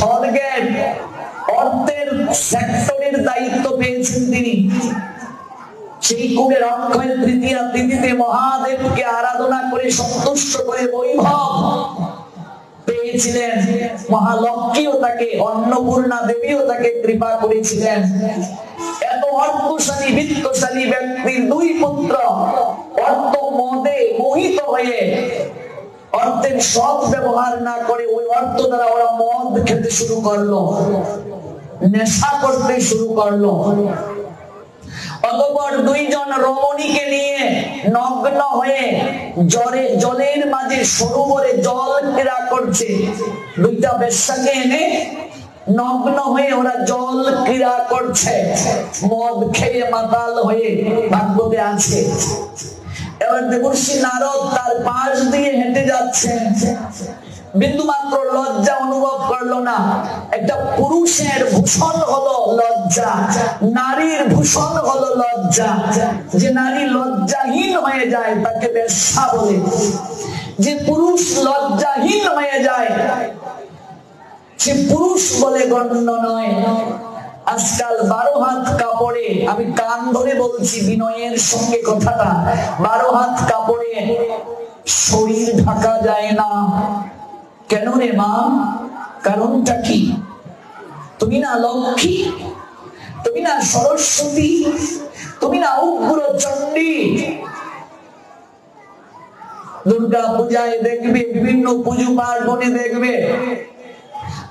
স্বর্গের অর্থের সেক্টরের দায়িত্ব পেয়েছেন তিনি। সেই কুবের অক্ষয় তৃতীয়া তিথিতে মহাদেবকে আরাধনা করে সন্তুষ্ট করে বৈভব পেয়েছিলেন। মহালক্ষ্মীও তাকে, অন্নপূর্ণা দেবীও তাকে কৃপা করেছিলেন। এত অর্থশালী বিত্তশালী ব্যক্তির দুই পুত্র অর্থ মদে মোহিত হয়ে অর্থের সৎ ব্যবহার না করে ওই অর্থ দ্বারা ওরা মদ খেতে শুরু করলো, নেশা করতে শুরু করলো। অতঃপর দুইজন রমণীকে নিয়ে নগ্ন হয়ে জলের মাঝে সরোবরে জল ক্রীড়া করছে। দুইটা বেশ্যাকে এনে নগ্ন হয়ে ওরা জল ক্রীড়া করছে, মদ খেয়ে মাতাল হয়ে ভাগ্যতে আছে। এবার দেবর্ষি নারদ তার পাশ দিয়ে হেঁটে যাচ্ছেন, বিন্দুমাত্র লজ্জা অনুভব করলো না। একটা পুরুষের ভূষণ হলো লজ্জা, নারীর ভূষণ হলো লজ্জা। যে নারী লজ্জাহীন হয়ে যায় তাকে বেশ্যা বলে, যে পুরুষ লজ্জাহীন হয়ে যায় সে পুরুষ বলে গণ্য নয়। আজকাল 12 হাত কাপড়ে, আমি কান ধরে বলছি বিনয়ের সঙ্গে কথাটা, 12 হাত কাপড়ে শরীর ঢাকা যায় না। কেন রে মা? কারণটা কি? তুমি না লক্ষ্মী, তুমি না সরস্বতী, তুমি না উগ্র চণ্ডী। দুর্গা পূজায় দেখবে, বিভিন্ন পুজো পার্বণে দেখবে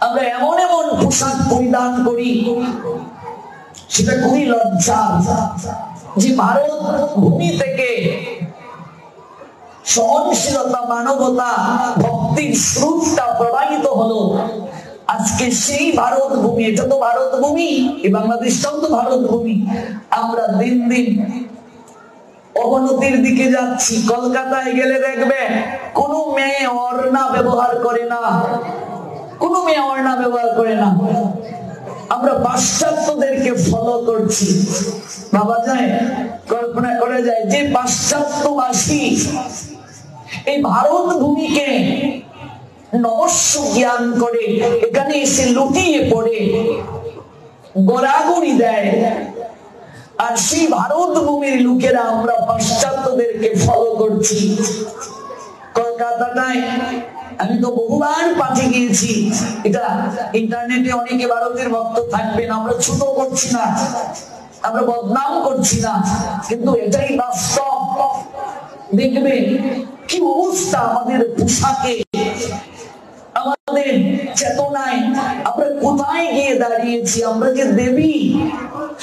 আমরা এমন এমন পোশাক পরিধান করি, সেটা খুবই লজ্জা। যে ভারত ভূমি থেকে সহনশীলতা, মানবতা, ভক্তির স্রোতটা প্রবাহিত হলো, আজকে সেই ভারত ভূমি, এটা তো ভারত ভূমি, এই বাংলাদেশটাও তো ভারত ভূমি, আমরা দিন দিন অবনতির দিকে যাচ্ছি। কলকাতায় গেলে দেখবে কোনো মেয়ে ওড়না ব্যবহার করে না, কোনো মেয়ে ওড়না ব্যবহার করে না। আমরা পাশ্চাত্যদেরকে ফলো করছি। ভাবা যায়, কল্পনা করা যায় যে পাশ্চাত্যবাসী এই ভারত ভূমিকে নবস্য জ্ঞান করে এখানে এসে লুটিয়ে পড়ে গড়াগড়ি দেয়, আর সেই ভারত ভূমির লোকেরা আমরা পাশ্চাত্যদেরকে ফলো করছি। কলকাতাটায় আমি তো বহুবার পাঠিয়ে গিয়েছি, এটা ইন্টারনেটে অনেকে ভারতের ভক্ত থাকবেন, আমরা ছোট করছি না, আমরা বদনাম করছি না, কিন্তু এটাই বাস্তব। দেখবে কি অবস্থা আমাদের পোশাকে, আমাদের চেতনায়, আমরা কোথায় গিয়ে দাঁড়িয়েছি। আমরা যে দেবী,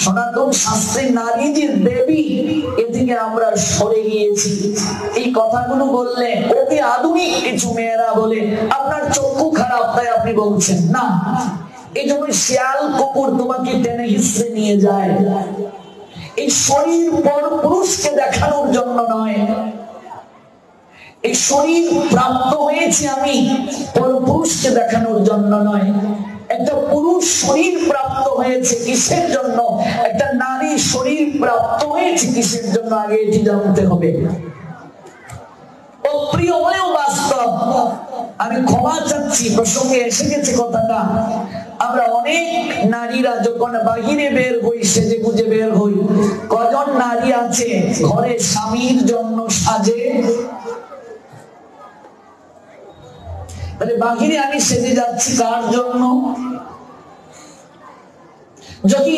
সনাতন শাস্ত্রে নারী যে দেবী, এ থেকে আমরা সরে গিয়েছি। এই কথাগুলো বললে অতি আধুনিক কিছু মেয়েরা বলে আপনার চক্ষু খারাপ তাই আপনি বলছেন না। এই জন্য শিয়াল কুকুর তোমাকে টেনে হিসড়ে নিয়ে যায়। এই শরীর পর পুরুষকে দেখানোর জন্য নয়, এই শরীর প্রাপ্ত হয়েছে আমি পরপুরুষকে দেখানোর জন্য নয়। একটা পুরুষ শরীর প্রাপ্ত হয়েছে কিসের জন্য, একটা নারী শরীর প্রাপ্ত হয়েছে কিসের জন্য, আগে এটি জানতে হবে। অপ্রিয় হলেও বাস্তব। আমি ক্ষমা চাচ্ছি, প্রসঙ্গে এসে গেছে কথাটা। আমরা অনেক নারীরা যখন বাহিরে বের হই, সেজে গুজে বের হই, কজন নারী আছে ঘরে স্বামীর জন্য সাজে? তাহলে বাহিরে আমি সেজে যাচ্ছি কার জন্য? যদি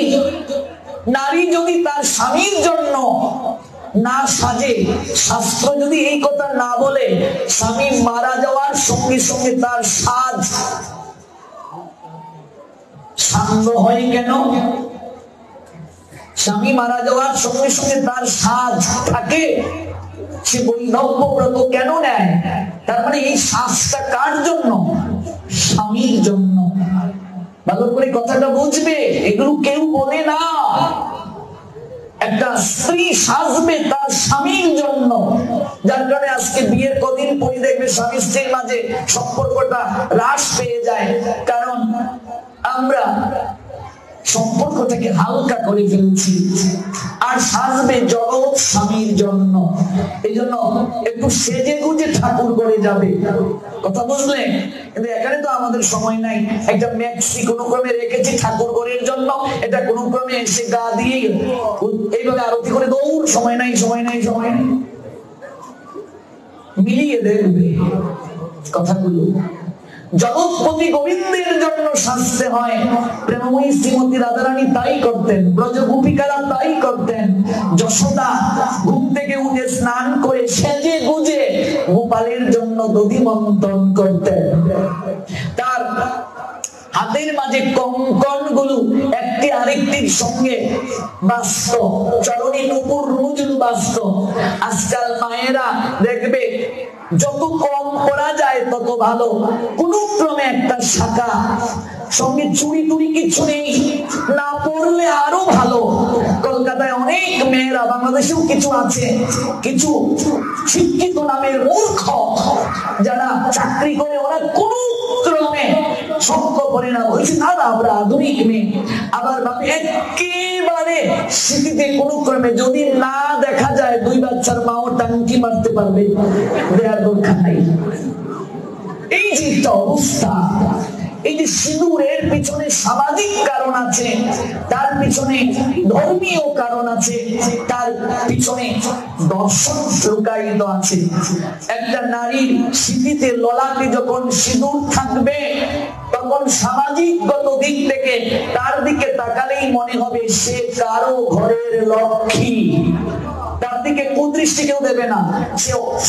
নারী যদি তার স্বামীর জন্য না সাজে, শাস্ত্র যদি এই কথা না বলে, স্বামী মারা যাওয়ার সঙ্গে সঙ্গে তার সাজ সাঙ্গ হয় কেন? স্বামী মারা যাওয়ার সঙ্গে সঙ্গে তার সাজ থাকে, সে বৈধব্য ব্রত কেন নেয়? তার মানে এই সাজটা কার জন্য? স্বামীর জন্য। ভালো করে কথাটা বুঝবে, এগুলো কেউ বলে না। একটা স্ত্রী সাজবে তার স্বামীর জন্য, যার কারণে আজকে বিয়ের কদিন পরে দেখবে স্বামী স্ত্রীর মাঝে সম্পর্কটা হ্রাস পেয়ে যায়। কারণ আমরা সম্পর্কটাকে হালকা করে ফেলছি, আর সাজবে জগৎ স্বামীর জন্য। এই জন্য একটু সেজে গুজে ঠাকুর করে যাবে, কথা বুঝলেন? কিন্তু এখানে তো আমাদের সময় নাই, একটা ম্যাক্সি কোনো ক্রমে রেখেছি ঠাকুর ঘরের জন্য, এটা কোনো ক্রমে এসে গা দিয়ে এইভাবে আরতি করে দৌড়, সময় নাই সময় নাই সময় নাই। মিলিয়ে দেখবে কথাগুলো। জগৎপতি গোবিন্দের জন্য সাজতে হয়। প্রেমময়ী শ্রীমতী রাধারানী তাই করতেন, ব্রজ গোপিকারা তাই করতেন। যশোদা ঘুম থেকে উঠে স্নান করে সেজে গুজে গোপালের জন্য দধি মন্থন করতেন। তার হাতের মাঝে কঙ্কন গুলো একটি আরেকটির সঙ্গে বাস্ত, চরণে নুপুর রুজু বাস্ত। আজকাল মায়েরা দেখবে যত কম করা যায় তত ভালো, কোন ক্রমে একটা শাখা, সঙ্গে চুরি টুরি কিছু নেই, না পড়লে আরো ভালো। কলকাতায় অনেক মেয়েরা, বাংলাদেশেও কিছু আছে, কিছু শিক্ষিত নামের মূর্খ যারা চাকরি করে, ওরা কোন ক্রমে সঙ্গ করে না, বলছে না আমরা আধুনিক মেয়ে। আবার ভাবে একেবারে স্মৃতিতে কোন ক্রমে যদি না দেখা যায় 2 বাচ্চার মাও টাঙ্কি মারতে পারবে, দেয়ার দরকার নাই। এই যে একটা অবস্থা, এই যে সিঁদুরের পিছনে সামাজিক কারণ আছে, তার পিছনে ধর্মীয় কারণ আছে, তার পিছনে দর্শন লুকায়িত আছে। একটা নারীর স্মৃতিতে ললাটে যখন সিঁদুর থাকবে, তখন সামাজিকগত দিক থেকে তার দিকে তাকালেই মনে হবে সে কারো ঘরের লক্ষ্মী। তার দিকে কুদৃষ্টি কেউ দেবে না,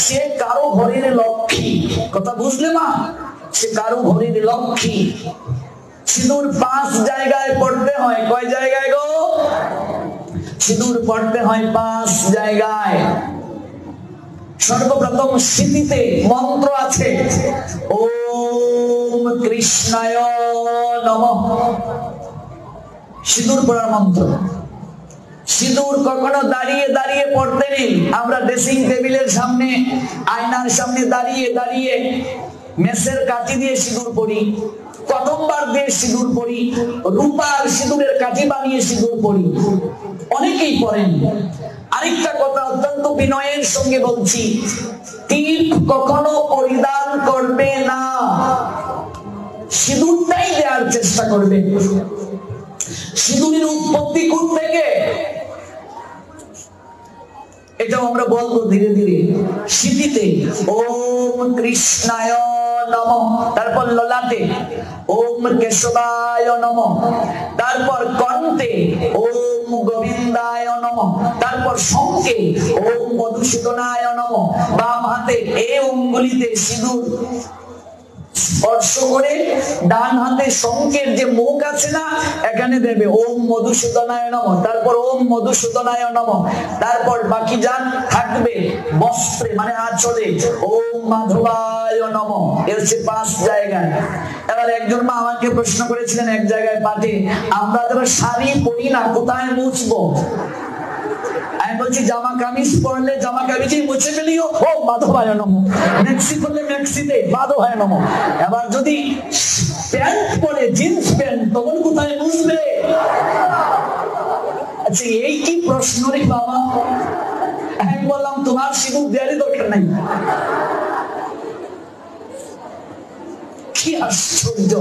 সে কারো ঘরের লক্ষ্মী। কথা বুঝলে মা? সে কারো ঘরের লক্ষ্মী। সিঁদুর 5 জায়গায় পড়তে হয়। কয় জায়গায় গো? সিঁদুর পড়তে হয় 5 জায়গায়। সর্বপ্রথম স্মৃতিতে মন্ত্র আছে, ওম কৃষ্ণায় নমঃ, সিঁদুর পড়ার মন্ত্র। সিঁদুর কখনো দাঁড়িয়ে দাঁড়িয়ে পড়তে নেই। আমরা ড্রেসিং টেবিলের সামনে, আয়নার সামনে দাঁড়িয়ে দাঁড়িয়ে মেসের কাঠি দিয়ে সিঁদুর পড়ি, কদম্বার দিয়ে সিঁদুর পড়ি, রূপার সিঁদুরের কাঠি বানিয়ে সিঁদুর পড়ি, অনেকেই পড়েন। আরেকটা কথা অত্যন্ত বিনয়ের সঙ্গে বলছি, টিপ কখনো পরিধান করবে না, সিঁদুরটাই দেওয়ার চেষ্টা করবে। সিঁদুরের উৎপত্তি কোথা থেকে এটাও আমরা বলবো ধীরে ধীরে। স্মৃতিতে ওম কৃষ্ণায় নমঃ, তারপর ললাটে ওম কেশবায় নমঃ, তারপর কণ্ঠে ওম গোবিন্দায় নমঃ, তারপর শঙ্খে ওম মধুসূদনায় নমঃ। বাম হাতে এই অঙ্গুলিতে সিঁদুর স্পর্শ করে ডান হাতে শঙ্খের যে মুখ আছে না, এখানে দেবে ওম মধুসূদনায় নমঃ, তারপর ওম মধুসূদনায় নমঃ। তারপর বাকি যা থাকবে বস্ত্রে মানে আঁচলে ওম মাধবায় নমঃ। এর হচ্ছে 5 জায়গায়। এবার একজন মা আমাকে প্রশ্ন করেছিলেন এক জায়গায় পাঠে, আমরা যারা শাড়ি পরি না কোথায় মুছবো? আমি বলছি জামা কামিজ পরলে জামা কামিজই মুছে ফেলিও, ও মাধবায় নমঃ। ম্যাক্সি পরলে ম্যাক্সিতে মাধবায় নমঃ। এবার যদি প্যান্ট পরে, জিন্স প্যান্ট, তখন কোথায় মুছবে? আচ্ছা এই কি প্রশ্ন রে বাবা? আমি বললাম তোমার সিঁদুর দেওয়ারই দরকার নাই। কি আশ্চর্য,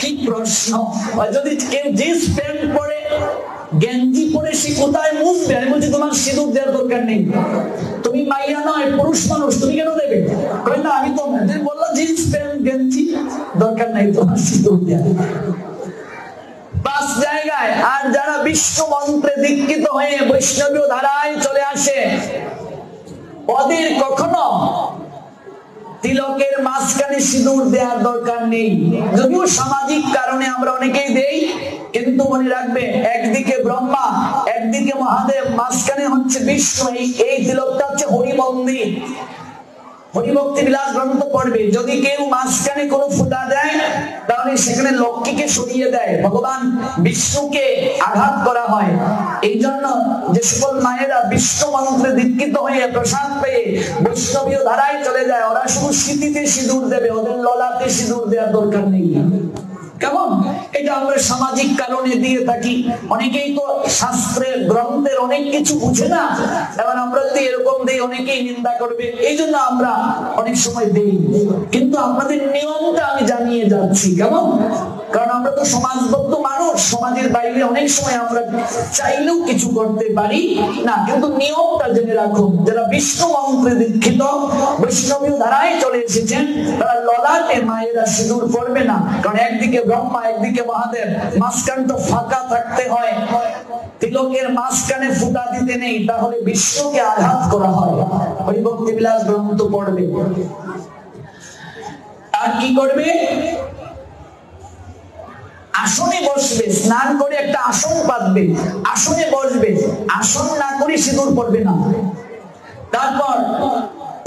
কি প্রশ্ন! যদি কেউ জিন্স প্যান্ট পরে, গেঞ্জি পরে, সে কোথায় মুছবে? আমি বলছি তোমার সিঁদুর দেওয়ার দরকার নেই, তুমি মাইয়া নয় পুরুষ মানুষ, তুমি কেন দেবে? কই না আমি তো বললাম জিন্স প্যান্ট গেঞ্জি দরকার নাই তোমার সিঁদুর দেওয়ার। 5 জায়গায়। আর যারা বিষ্ণু মন্ত্রে দীক্ষিত হয়ে বৈষ্ণবীয় ধারায় চলে আসে, ওদের কখনো তিলকের মাঝখানে সিঁদুর দেওয়ার দরকার নেই। যদিও সামাজিক কারণে আমরা অনেকেই দেই, কিন্তু মনে রাখবে একদিকে ব্রহ্মা, একদিকে মহাদেব, মাঝখানে হচ্ছে বিষ্ণু। এই তিলকটা হচ্ছে হরিমন্দির। হরিভক্তি বিলাস গ্রন্থ পড়বে, যদি কেউ মাঝখানে কোনো ফুটা দেয় তাহলে সেখানে লক্ষ্মীকে সরিয়ে দেয়, ভগবান বিষ্ণুকে আঘাত করা হয়। এই জন্য যে সকল মায়েরা বিষ্ণু মন্ত্রে দীক্ষিত হয়ে প্রসাদ পেয়ে বৈষ্ণবীয় ধারায় চলে যায়, ওরা শুধু স্মৃতিতে সিঁদুর দেবে, ওদের ললাটে সিঁদুর দেওয়ার দরকার নেই। কেমন? এটা আমরা সামাজিক কারণে দিয়ে থাকি। অনেকেই তো শাস্ত্রের গ্রন্থের অনেক কিছু বুঝে না, এবার আমরা যদি এরকম দিই অনেকেই নিন্দা করবে, এই জন্য আমরা অনেক সময় দিই। কিন্তু আপনাদের নিয়মটা আমি জানিয়ে যাচ্ছি, কেমন? কারণ আমরা তো সমাজবদ্ধ মানুষ, সমাজের বাইরে অনেক সময় আমরা চাইলেও কিছু করতে পারি না, কিন্তু নিয়মটা জেনে রাখুন। যারা বিষ্ণু মন্ত্রে দীক্ষিত, বৈষ্ণবীয় ধারায় চলে এসেছেন, তারা ললাটে মায়েরা সিঁদুর পরবে না। কারণ একদিকে ব্রহ্মা, একদিকে মহাদেব, মাঝখানটা ফাঁকা থাকতে হয়। তিলকের মাঝখানে ফুটা দিতে নেই, তাহলে বিষ্ণুকে আঘাত করা হয়। ওই ভক্তি বিলাস গ্রন্থ পড়বে। আর কি করবে? আসনে বসবে, স্নান করে একটা আসন পাতবে, আসনে বসবে। আসন না করে সিঁদুর পড়বে না। তারপর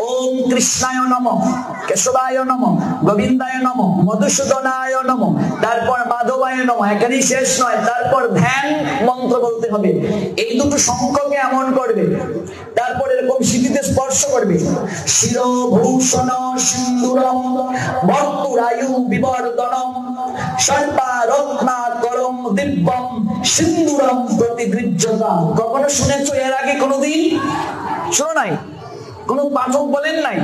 ওম কৃষ্ণায় নমঃ, কেশবায় নমঃ, গোবিন্দায় নমঃ, মধুসূদনায় নমঃ, তারপর মাধবায় নমঃ, এখানেই শেষ নয়, তারপর ধ্যান মন্ত্র বলতে হবে। এই দুটো শঙ্খকে এমন করবে, তারপর এরকম সিঁথিতে স্পর্শ করবে। শিরভূষণ সিন্দুরম বর্তুরায়ু বিবর্ধনম সর্বা রত্নাকরম দিব্যম সিন্দুরম প্রতিগৃহ্যতাম। কখনো শুনেছো এর আগে? কোনোদিন শোনো নাই? কোন পাঠক বলেন নাই?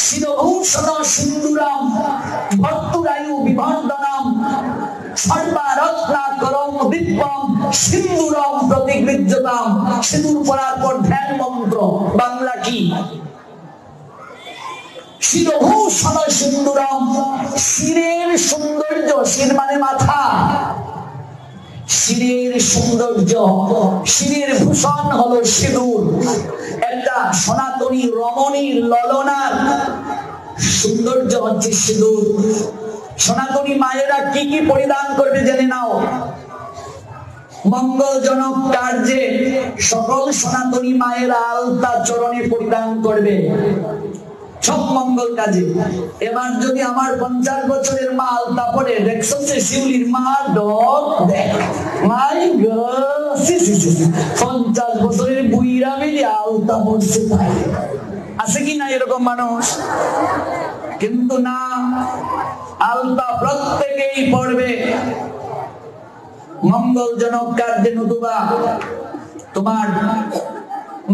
শিরভূষণ সিন্দুরম ভর্তুরায়ু বিবর্ধনম সর্বা রত্নাকরম দিব্যম সিন্দুরম প্রতিগৃহ্যতাম। সিঁদুর পরার পর ধ্যান মন্ত্র। বাংলা কি? শিরভূষণ সিন্দুরম, শিরের সৌন্দর্য, শির মানে মাথা, শিরের সৌন্দর্য, শিরের ভূষণ হলো সিঁদুর। একটা সনাতনী রমণীর ললনার সৌন্দর্য হচ্ছে সিঁদুর। সনাতনী মায়েরা কি কি পরিধান করবে জেনে নাও। মঙ্গলজনক কার্যে সকল সনাতনী মায়েরা আলতা চরণে পরিধান করবে, সব মঙ্গল কাজে। এবার যদি আমার 50 বছরের মা আলতা পরে, দেখছো যে শিউলির মা ডক দেখ, মাই গড, 50 বছরের বুইরা মিলে আলতা পড়ছে, তাই আছে কি না এরকম মানুষ? কিন্তু না, আলতা প্রত্যেকেই পড়বে মঙ্গলজনক কার্যে, নতুবা তোমার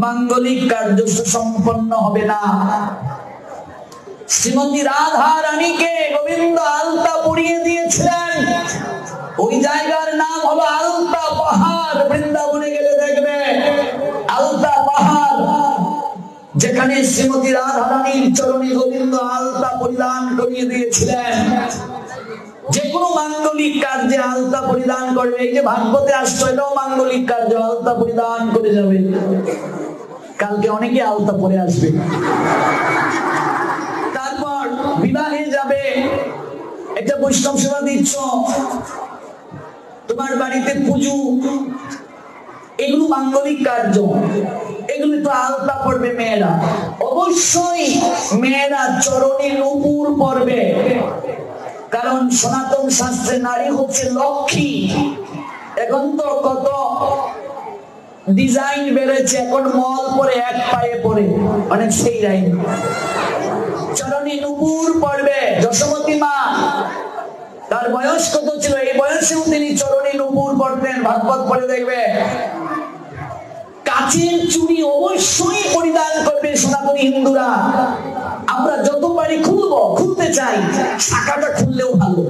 মাঙ্গলিক কার্য সুসম্পন্ন হবে না। শ্রীমতী রাধা রানীকে গোবিন্দ আলতা পরিয়ে দিয়েছিলেন, ওই জায়গার নাম হলো আলতা পাহাড়। বৃন্দাবনে গেলে দেখবে আলতা পাহাড়, যেখানে শ্রীমতী রাধা রানীর চরণে গোবিন্দ আলতা পরিধান করিয়ে দিয়েছিলেন। যে কোনো মাঙ্গলিক কার্যে আলতা পরিধান করবে। এই যে ভাগবতে আসতো, এটাও মাঙ্গলিক কার্য, আলতা পরিধান করে যাবে। কালকে অনেকে আলতা পরে আসবে। তারপর বিবাহে যাবে, একটা বৈষ্ণব সেবা দিচ্ছ, তোমার বাড়িতে পুজো, এগুলো মাঙ্গলিক কার্য, এগুলো তো আলতা পড়বে মেয়েরা। অবশ্যই মেয়েরা চরণে নূপুর পরবে, কারণ সনাতন শাস্ত্রে নারী হচ্ছে লক্ষ্মী। এখন তো কত ডিজাইন বেড়েছে, এখন মল পরে এক পায়ে পরে, অনেক সেই লাইন। চরণে নূপুর পড়বে যশোমতী মা। তার বয়স কত ছিল? এই বয়সেও তিনি চরণে নূপুর পড়তেন। ভাগবত পড়ে দেখবে। কাচের চুড়ি অবশ্যই পরিধান করবে সনাতনী হিন্দুরা। আমরা যত পারি খুলবো, খুলতে চাই, শাখাটা খুললেও ভালো,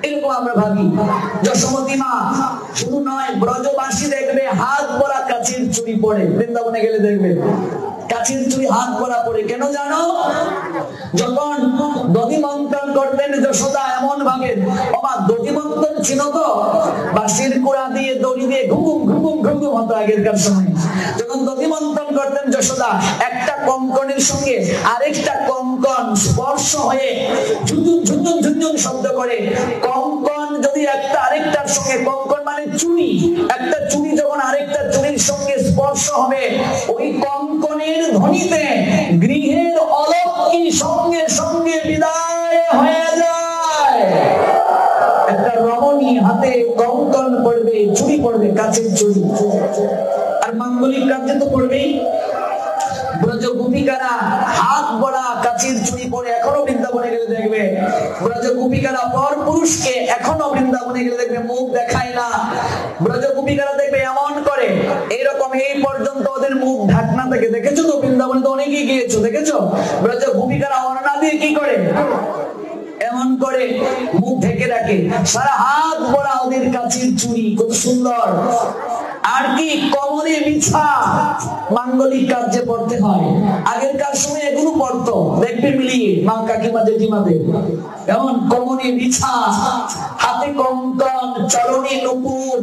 এরকম আমরা ভাবি। যশোমতী মা শুধু নয়, ব্রজবাসী দেখবে হাত ভরা কাচের চুড়ি পরে। বৃন্দাবনে গেলে দেখবে কাচের চুড়ি হাত ভরা পরে। কেন জানো? যখন দধি মন্থন করতেন যশোদা, এমন ভাবে, বাবা দধি মন্থন ছিল তো, বাঁশির কুড়া দিয়ে দড়ি দিয়ে ঘুম ঘুম ঘুম হতো আগেরকার সময়। যখন দধি মন্থন করতেন যশোদা, একটা কঙ্কনের সঙ্গে আরেকটা কঙ্কন স্পর্শ হয়ে ঝুনঝুন ঝুনঝুন ঝুনঝুন শব্দ করে। কঙ্কন যদি একটা আরেকটার সঙ্গে, কঙ্কন মানে চুড়ি, একটা চুড়ি যখন আরেকটা চুড়ির সঙ্গে স্পর্শ হবে, ওই কঙ্কনের ধ্বনিতে গৃহের অলক্ষ্মী সঙ্গে সঙ্গে বিদায় হয়ে যায়। একটা রমণী হাতে কঙ্কন পড়বে, চুড়ি পড়বে, কাচের চুড়ি, আর মাঙ্গলিক কার্যে তো পড়বেই। গোপিকারা হাত বড়া কাচির চুরি পরে এখনো বৃন্দাবনে গেলে দেখবে, ব্রজ গোপিকারা পর পুরুষকে এখনো বৃন্দাবনে গেলে দেখবে মুখ দেখায় না। ব্রজ গোপিকারা দেখবে এমন করে, এইরকম এই পর্যন্ত ওদের মুখ ঢাকনা থেকে, দেখেছো তো বৃন্দাবনে তো অনেকেই গিয়েছো, দেখেছো ব্রজ গোপিকারা ওড়না দিয়ে কি করে, এমন করে মুখ ঢেকে রাখে, সারা হাত বড়া ওদের কাচির চুড়ি, কত সুন্দর। আর কি কমলে বিছা মাঙ্গলিক কার্যে পড়তে হয়, আগেরকার সময় এগুলো পড়তো, দেখবে মিলিয়ে মা কাকিমা জেঠিমাদের, কেমন কমলে বিছা, হাতে কঙ্কন, চরণে নুপুর।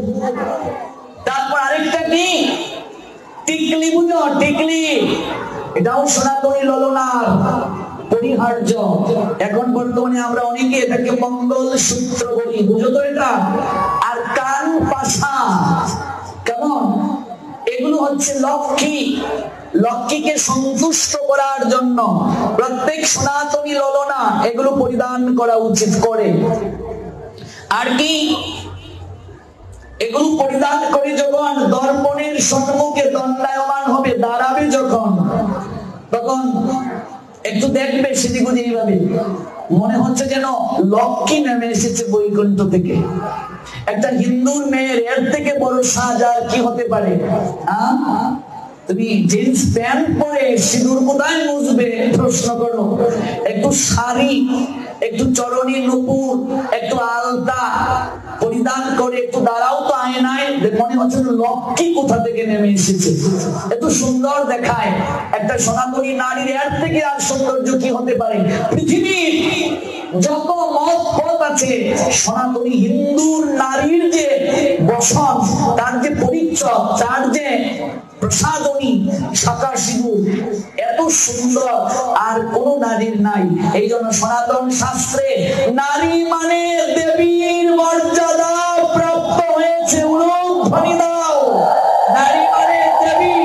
তারপর আরেকটা কি টিকলি, বুঝো টিকলি, এটাও সনাতনী ললনার পরিহার্য। এখন বর্তমানে আমরা অনেকে এটাকে মঙ্গল সূত্র বলি, বুঝো তো এটা। আর কান পাশা, কেমন, এগুলো হচ্ছে লক্ষ্মী, লক্ষ্মীকে সন্তুষ্ট করার জন্য প্রত্যেক সনাতনী ললনা এগুলো পরিধান করা উচিত করে। আর কি এগুলো পরিধান করে যখন দর্পণের সম্মুখে দণ্ডায়মান হবে, দাঁড়াবে যখন, তখন একটু দেখবে সেদিকে এইভাবে মনে হচ্ছে যেন লক্ষ্মী নেমে এসেছে বৈকুণ্ঠ থেকে। একটা হিন্দুর মেয়ের এর থেকে বড় সাজ আর কি হতে পারে? তুমি জিন্স প্যান্ট পরে সিঁদুর কোথায় মুছবে প্রশ্ন করো, একটু শাড়ি, একটু চরণী নুপুর, একটু আলতা পরিধান করে একটু দাঁড়াও তো আয়নায়, মনে হচ্ছে লক্ষ্মী কোথা থেকে নেমে এসেছে, এত সুন্দর দেখায়। একটা সনাতনী নারীর এর থেকে আর সৌন্দর্য কি হতে পারে? পৃথিবীর যত মত পথ আছে, সনাতনী হিন্দুর নারীর যে বসন, তার যে পরিচয়, তার যে প্রসাদনী শাখা সিঁদুর এত সুন্দর আর কোন নারীর নাই। এই জন্য সনাতন শাস্ত্রে নারী মানে দেবীর মর্যাদা প্রাপ্ত হয়েছে। উলুধ্বনি দাও, নারী মানে দেবী,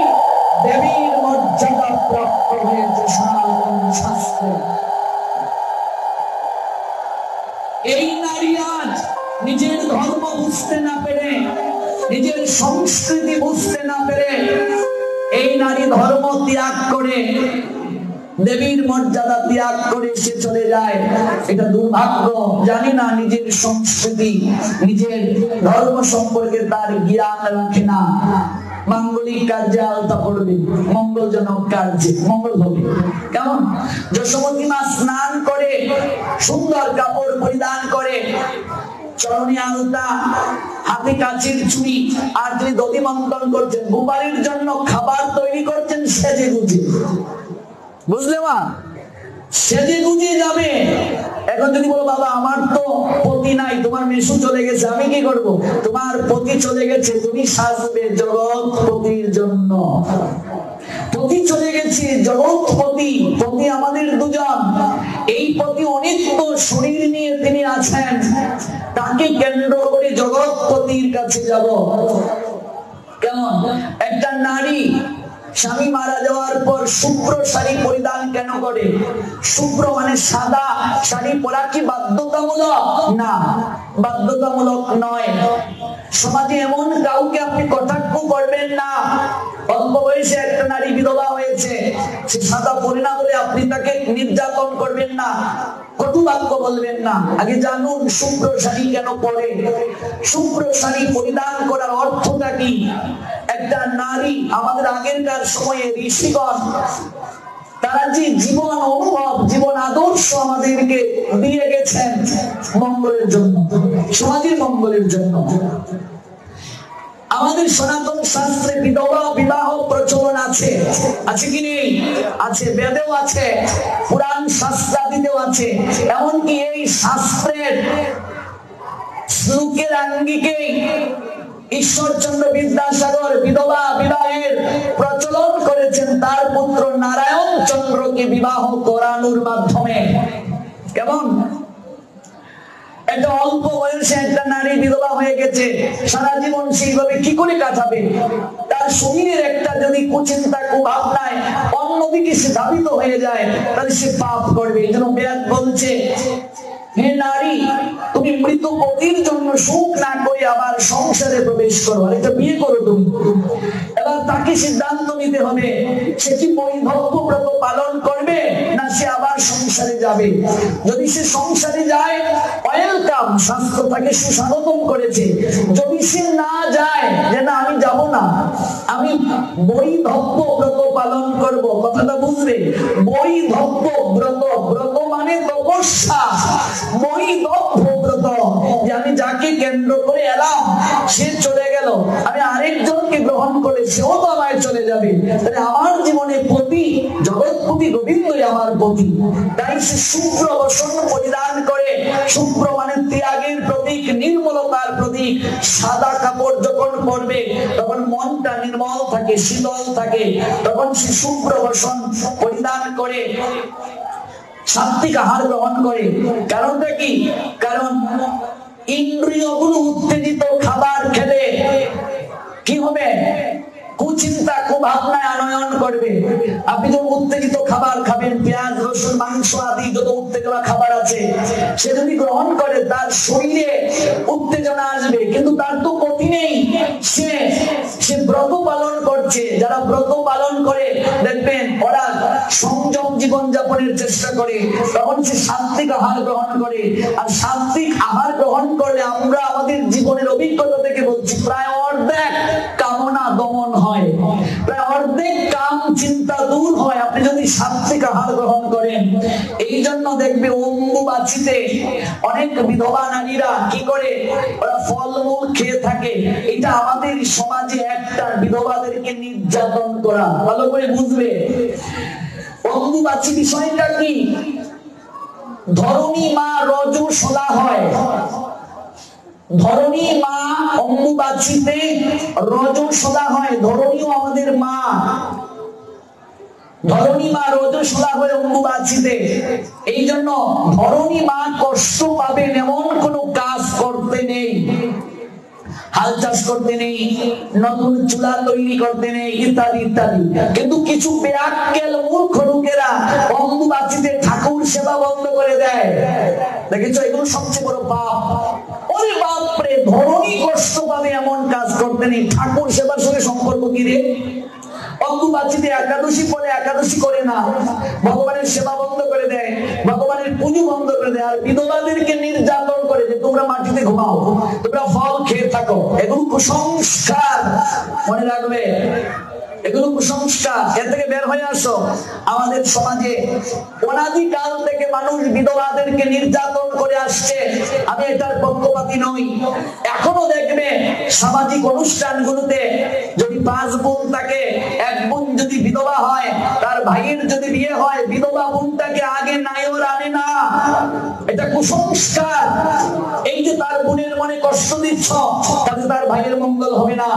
দেবীর মর্যাদা প্রাপ্ত হয়েছে সনাতন শাস্ত্রে। এই নারী আজ নিজের ধর্ম বুঝতে না পেরে, নিজের সংস্কৃতি বুঝতে না পেরে এই নারী ধর্ম ত্যাগ করে, দেবীর মর্যাদা ত্যাগ করে সে চলে যায়। এটা দুর্ভাগ্য। জানি না নিজের সংস্কৃতি, নিজের ধর্ম সম্পর্কে তার জ্ঞান রাখে না। মাঙ্গলিক কার্যে আলতা পড়বে, মঙ্গলজনক কার্যে মঙ্গল হবে। কেমন যশোমতী মা স্নান করে সুন্দর কাপড় পরিধান করে, চরণে আলতা, হাতে কাচির চুড়ি, আর তিনি দধি মন্থন করছেন, গোপালের জন্য খাবার তৈরি করছেন সেজে গুজে, বুঝলে মা, সেজে গুজে যাবে। এখন যদি বলো বাবা আমার তো পতি নাই, তোমার মেসু চলে গেছে, আমি কি করব? তোমার পতি চলে গেছে, তুমি সাজবে জগৎপতির জন্য। পতি চলে গেছে, জগৎপতি, পতি আমাদের দুজন। এই পতি অনিত্য শরীর নিয়ে তিনি আছেন, তাকে কেন্দ্র করে জগৎপতির কাছে যাব। কেমন একটা নারী স্বামী মারা যাওয়ার পর শুভ্র শাড়ি পরিধান কেন করে? শুভ্র মানে সাদা শাড়ি পরা কি বাধ্যতামূলক? না, বাধ্যতামূলক নয়। সমাজে এমন কাউকে আপনি কটাক্ষ করবেন না। অল্প বয়সে একটা নারী বিধবা হয়েছে, সে সাদা পরে না বলে আপনি তাকে নির্যাতন করবেন না, কটু বাক্য বলবেন না। আগে জানুন শুভ্র শাড়ি কেন পরে, শুভ্র শাড়ি পরিধান করার অর্থটা কি। একটা নারী, আমাদের আগেরকার সময়ে ঋষিগণ তারা যে জীবন অনুভব, জীবন আদর্শ আমাদেরকে দিয়ে গেছেন মঙ্গলের জন্য, সমাজের মঙ্গলের জন্য। আমাদের সনাতন শাস্ত্রে বিধবা বিবাহ প্রচলন আছে, আছে কি নেই? আছে, বেদেও আছে, পুরাণ শাস্ত্রাদিতেও আছে। এমনকি এই শাস্ত্রের শ্লোকের আঙ্গিকে ঈশ্বরচন্দ্র বিদ্যাসাগর বিধবা বিবাহের প্রচলন করেছেন তার পুত্র নারায়ণ চন্দ্রকে বিবাহ করানোর মাধ্যমে। কেমন একটা অল্প বয়সে একটা নারী বিধবা হয়ে গেছে, সারা জীবন সেইভাবে কি করে কাটাবে? তার শরীরের একটা যদি কুচিন্তা কুভাবনায় অন্যদিকে সে ধাবিত হয়ে যায়, তাহলে সে পাপ করবে। এই জন্য বেদ বলছে, হে নারী, তুমি মৃত পতির জন্য সুখ না করে আবার সংসারে প্রবেশ করো, আর একটা বিয়ে করো তুমি। এবার তাকে সিদ্ধান্ত নিতে হবে সে কি বৈধব্য ব্রত পালন করবে না সে আবার সংসারে যাবে। যদি সে সংসারে যায় ওয়েলকাম, শাস্ত্র তাকে সুস্বাগতম করেছে। যদি সে না যায় যে না আমি যাব না, আমি বৈধব্য ব্রত পালন করব, কথাটা বুঝবে। বৈধব্য ব্রত, ব্রত মানে তপস্যা, বৈধব্য ব্রত যে আমি যাকে কেন্দ্র করে এলাম সে চলে গেল, আমি আরেকজনকে গ্রহণ করে সেও তো আমায় চলে যাবে, তাহলে আমার জীবনে পতি জগৎপতি গোবিন্দই আমার পতি। তাই সে শুভ্র বসন পরিধান করে, শুভ্র মানে ত্যাগের প্রতীক, নির্মলতার প্রতীক। সাদা কাপড় যখন পরবে তখন মনটা নির্মল থাকে, শীতল থাকে, তখন সে শুভ্র বসন পরিধান করে সাত্বিক আহার গ্রহণ করে। কারণটা কি? কারণ ইন্দ্রিয়গুলো উত্তেজিত খাবার খেলে কি হবে? কুচিন্তা কুভাবনায় আনয়ন করবে। আপনি যখন উত্তেজিত খাবার খাবেন, পেঁয়াজ রসুন মাংস আদি যত উত্তেজনা খাবার আছে, সে যদি গ্রহণ করে তার শরীরে উত্তেজনা আসবে, কিন্তু তার তো গতি নেই, সে ব্রত পালন করছে। যারা ব্রত পালন করে দেখবেন ওরা সংযম জীবন যাপনের চেষ্টা করে, তখন সে সাত্বিক আহার গ্রহণ করে। আর সাত্বিক আহার গ্রহণ করলে আমরা আমাদের জীবনের অভিজ্ঞতা থেকে বলছি প্রায় অর্ধেক কামনা দমন হয়, প্রায় অর্ধেক কাম চিন্তা দূর হয় আপনি যদি সাত্বিক আহার গ্রহণ করেন। এই জন্য দেখবে অম্বুবাচীতে অনেক বিধবা নারীরা কি করে, ওরা ফলমূল খেয়ে থাকে। এটা আমাদের সমাজে একটা বিধবাদেরকে নির্যাতন করা, ভালো করে বুঝবে। অম্বুবাচী বিষয়টা কি? ধরণী মা রজস্বলা হয়, ধরণী মা অম্বুবাচীতে রজস্বলা হয়। ধরণীও আমাদের মা, ধরণী মা রজস্বলা হয় অম্বুবাচীতে। এই জন্য ধরণী মা কষ্ট পাবেন এমন কোন কাজ করতে নেই, হাল চাষ করতে নেই, নতুন চুলা তৈরি করতে নেই, ইত্যাদি ইত্যাদি। কিন্তু কিছু বেআক্কেল মূর্খ লোকেরা অম্বুবাচীতে ঠাকুর সেবা বন্ধ করে দেয়, দেখেছো? এগুলো সবচেয়ে বড় পাপ। ওরে বাপরে, ধরণী কষ্ট পাবে এমন কাজ করতে নেই। ঠাকুর সেবার সঙ্গে সম্পর্ক কি রে? অম্বুবাচীতে একাদশী পরে একাদশী করে না, ভগবানের সেবা বন্ধ করে দেয়, ভগবানের পুজো বন্ধ করে দেয়, আর বিধবাদেরকে নির্যাতন করে যে তোমরা মাটিতে ঘুমাও, তোমরা ফল খেয়ে থাকো। এগুলো কুসংস্কার, মনে রাখবে, এগুলো কুসংস্কার। এর থেকে বের হয়ে আসো। আমাদের সমাজে অনাদিকাল থেকে মানুষ বিধবাদেরকে নির্যাতন করে আসছে, আমি এটার পক্ষপাতী নই। এখনো দেখবে সামাজিক অনুষ্ঠানগুলোতে যদি 5 বোন থাকে, এক বোন যদি বিধবা হয়, তার ভাইয়ের যদি বিয়ে হয়, বিধবা বোনটাকে আগে নায়র আনে না, এটা কুসংস্কার। এই যে তার বোনের মনে কষ্ট দিচ্ছ, তাতে তার ভাইয়ের মঙ্গল হবে না,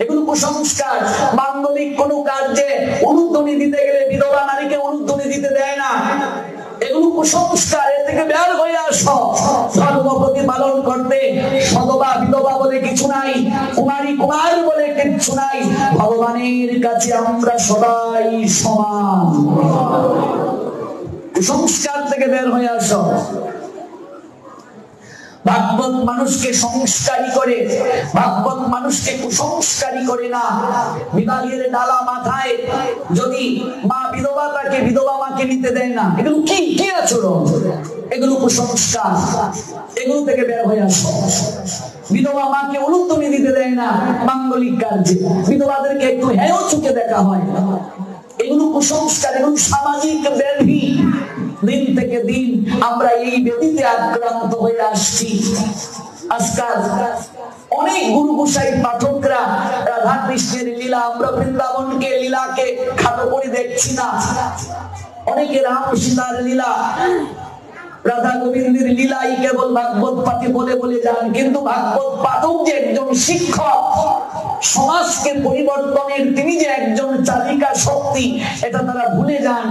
এগুলো কুসংস্কার। মাঙ্গলিক কোন কার্যে উলুধ্বনি দিতে গেলে বিধবা নারীকে উলুধ্বনি দিতে দেয় না, এগুলো কুসংস্কার। এর থেকে বের হয়ে আসো। ধর্ম প্রতিপালন করতে সদবা বিধবা বলে কিছু নাই, কুমারী কুমার বলে কিছু নাই। ভগবানের কাছে আমরা সবাই সমান। কুসংস্কার থেকে বের হয়ে আসো। ভাগবত মানুষকে সংস্কারী করে, ভাগবত মানুষকে কুসংস্কারী করে না। বিবাহের ডালা মাথায় যদি মা বিধবা তাকে বিধবা মাকে নিতে দেয় না, এগুলো কি কি আচরণ? এগুলো কুসংস্কার। এগুলো থেকে বের হয়ে আসো। বিধবা মাকে উলুধ্বনি দিতে দেয় না মাঙ্গলিক কার্যে, বিধবাদেরকে একটু হেয় চোখে দেখা হয়, এগুলো কুসংস্কার, এগুলো সামাজিক ব্যাধি। দিন থেকে দিন আমরা এই ব্যাধিতে আক্রান্ত হয়ে আসছি। আজকাল অনেক গুরু গোসাই পাঠকরা রাধা কৃষ্ণের লীলা, আমরা বৃন্দাবনকে লীলাকে খাটো করে দেখছি না। অনেকে রাম সীতার লীলা, রাধা গোবিন্দের লীলাই কেবল ভাগবত পাঠে বলে বলে যান, কিন্তু ভাগবত পাঠক যে একজন শিক্ষক, সমাজকে পরিবর্তনের তিনি যে একজন চালিকা শক্তি, এটা তারা ভুলে যান।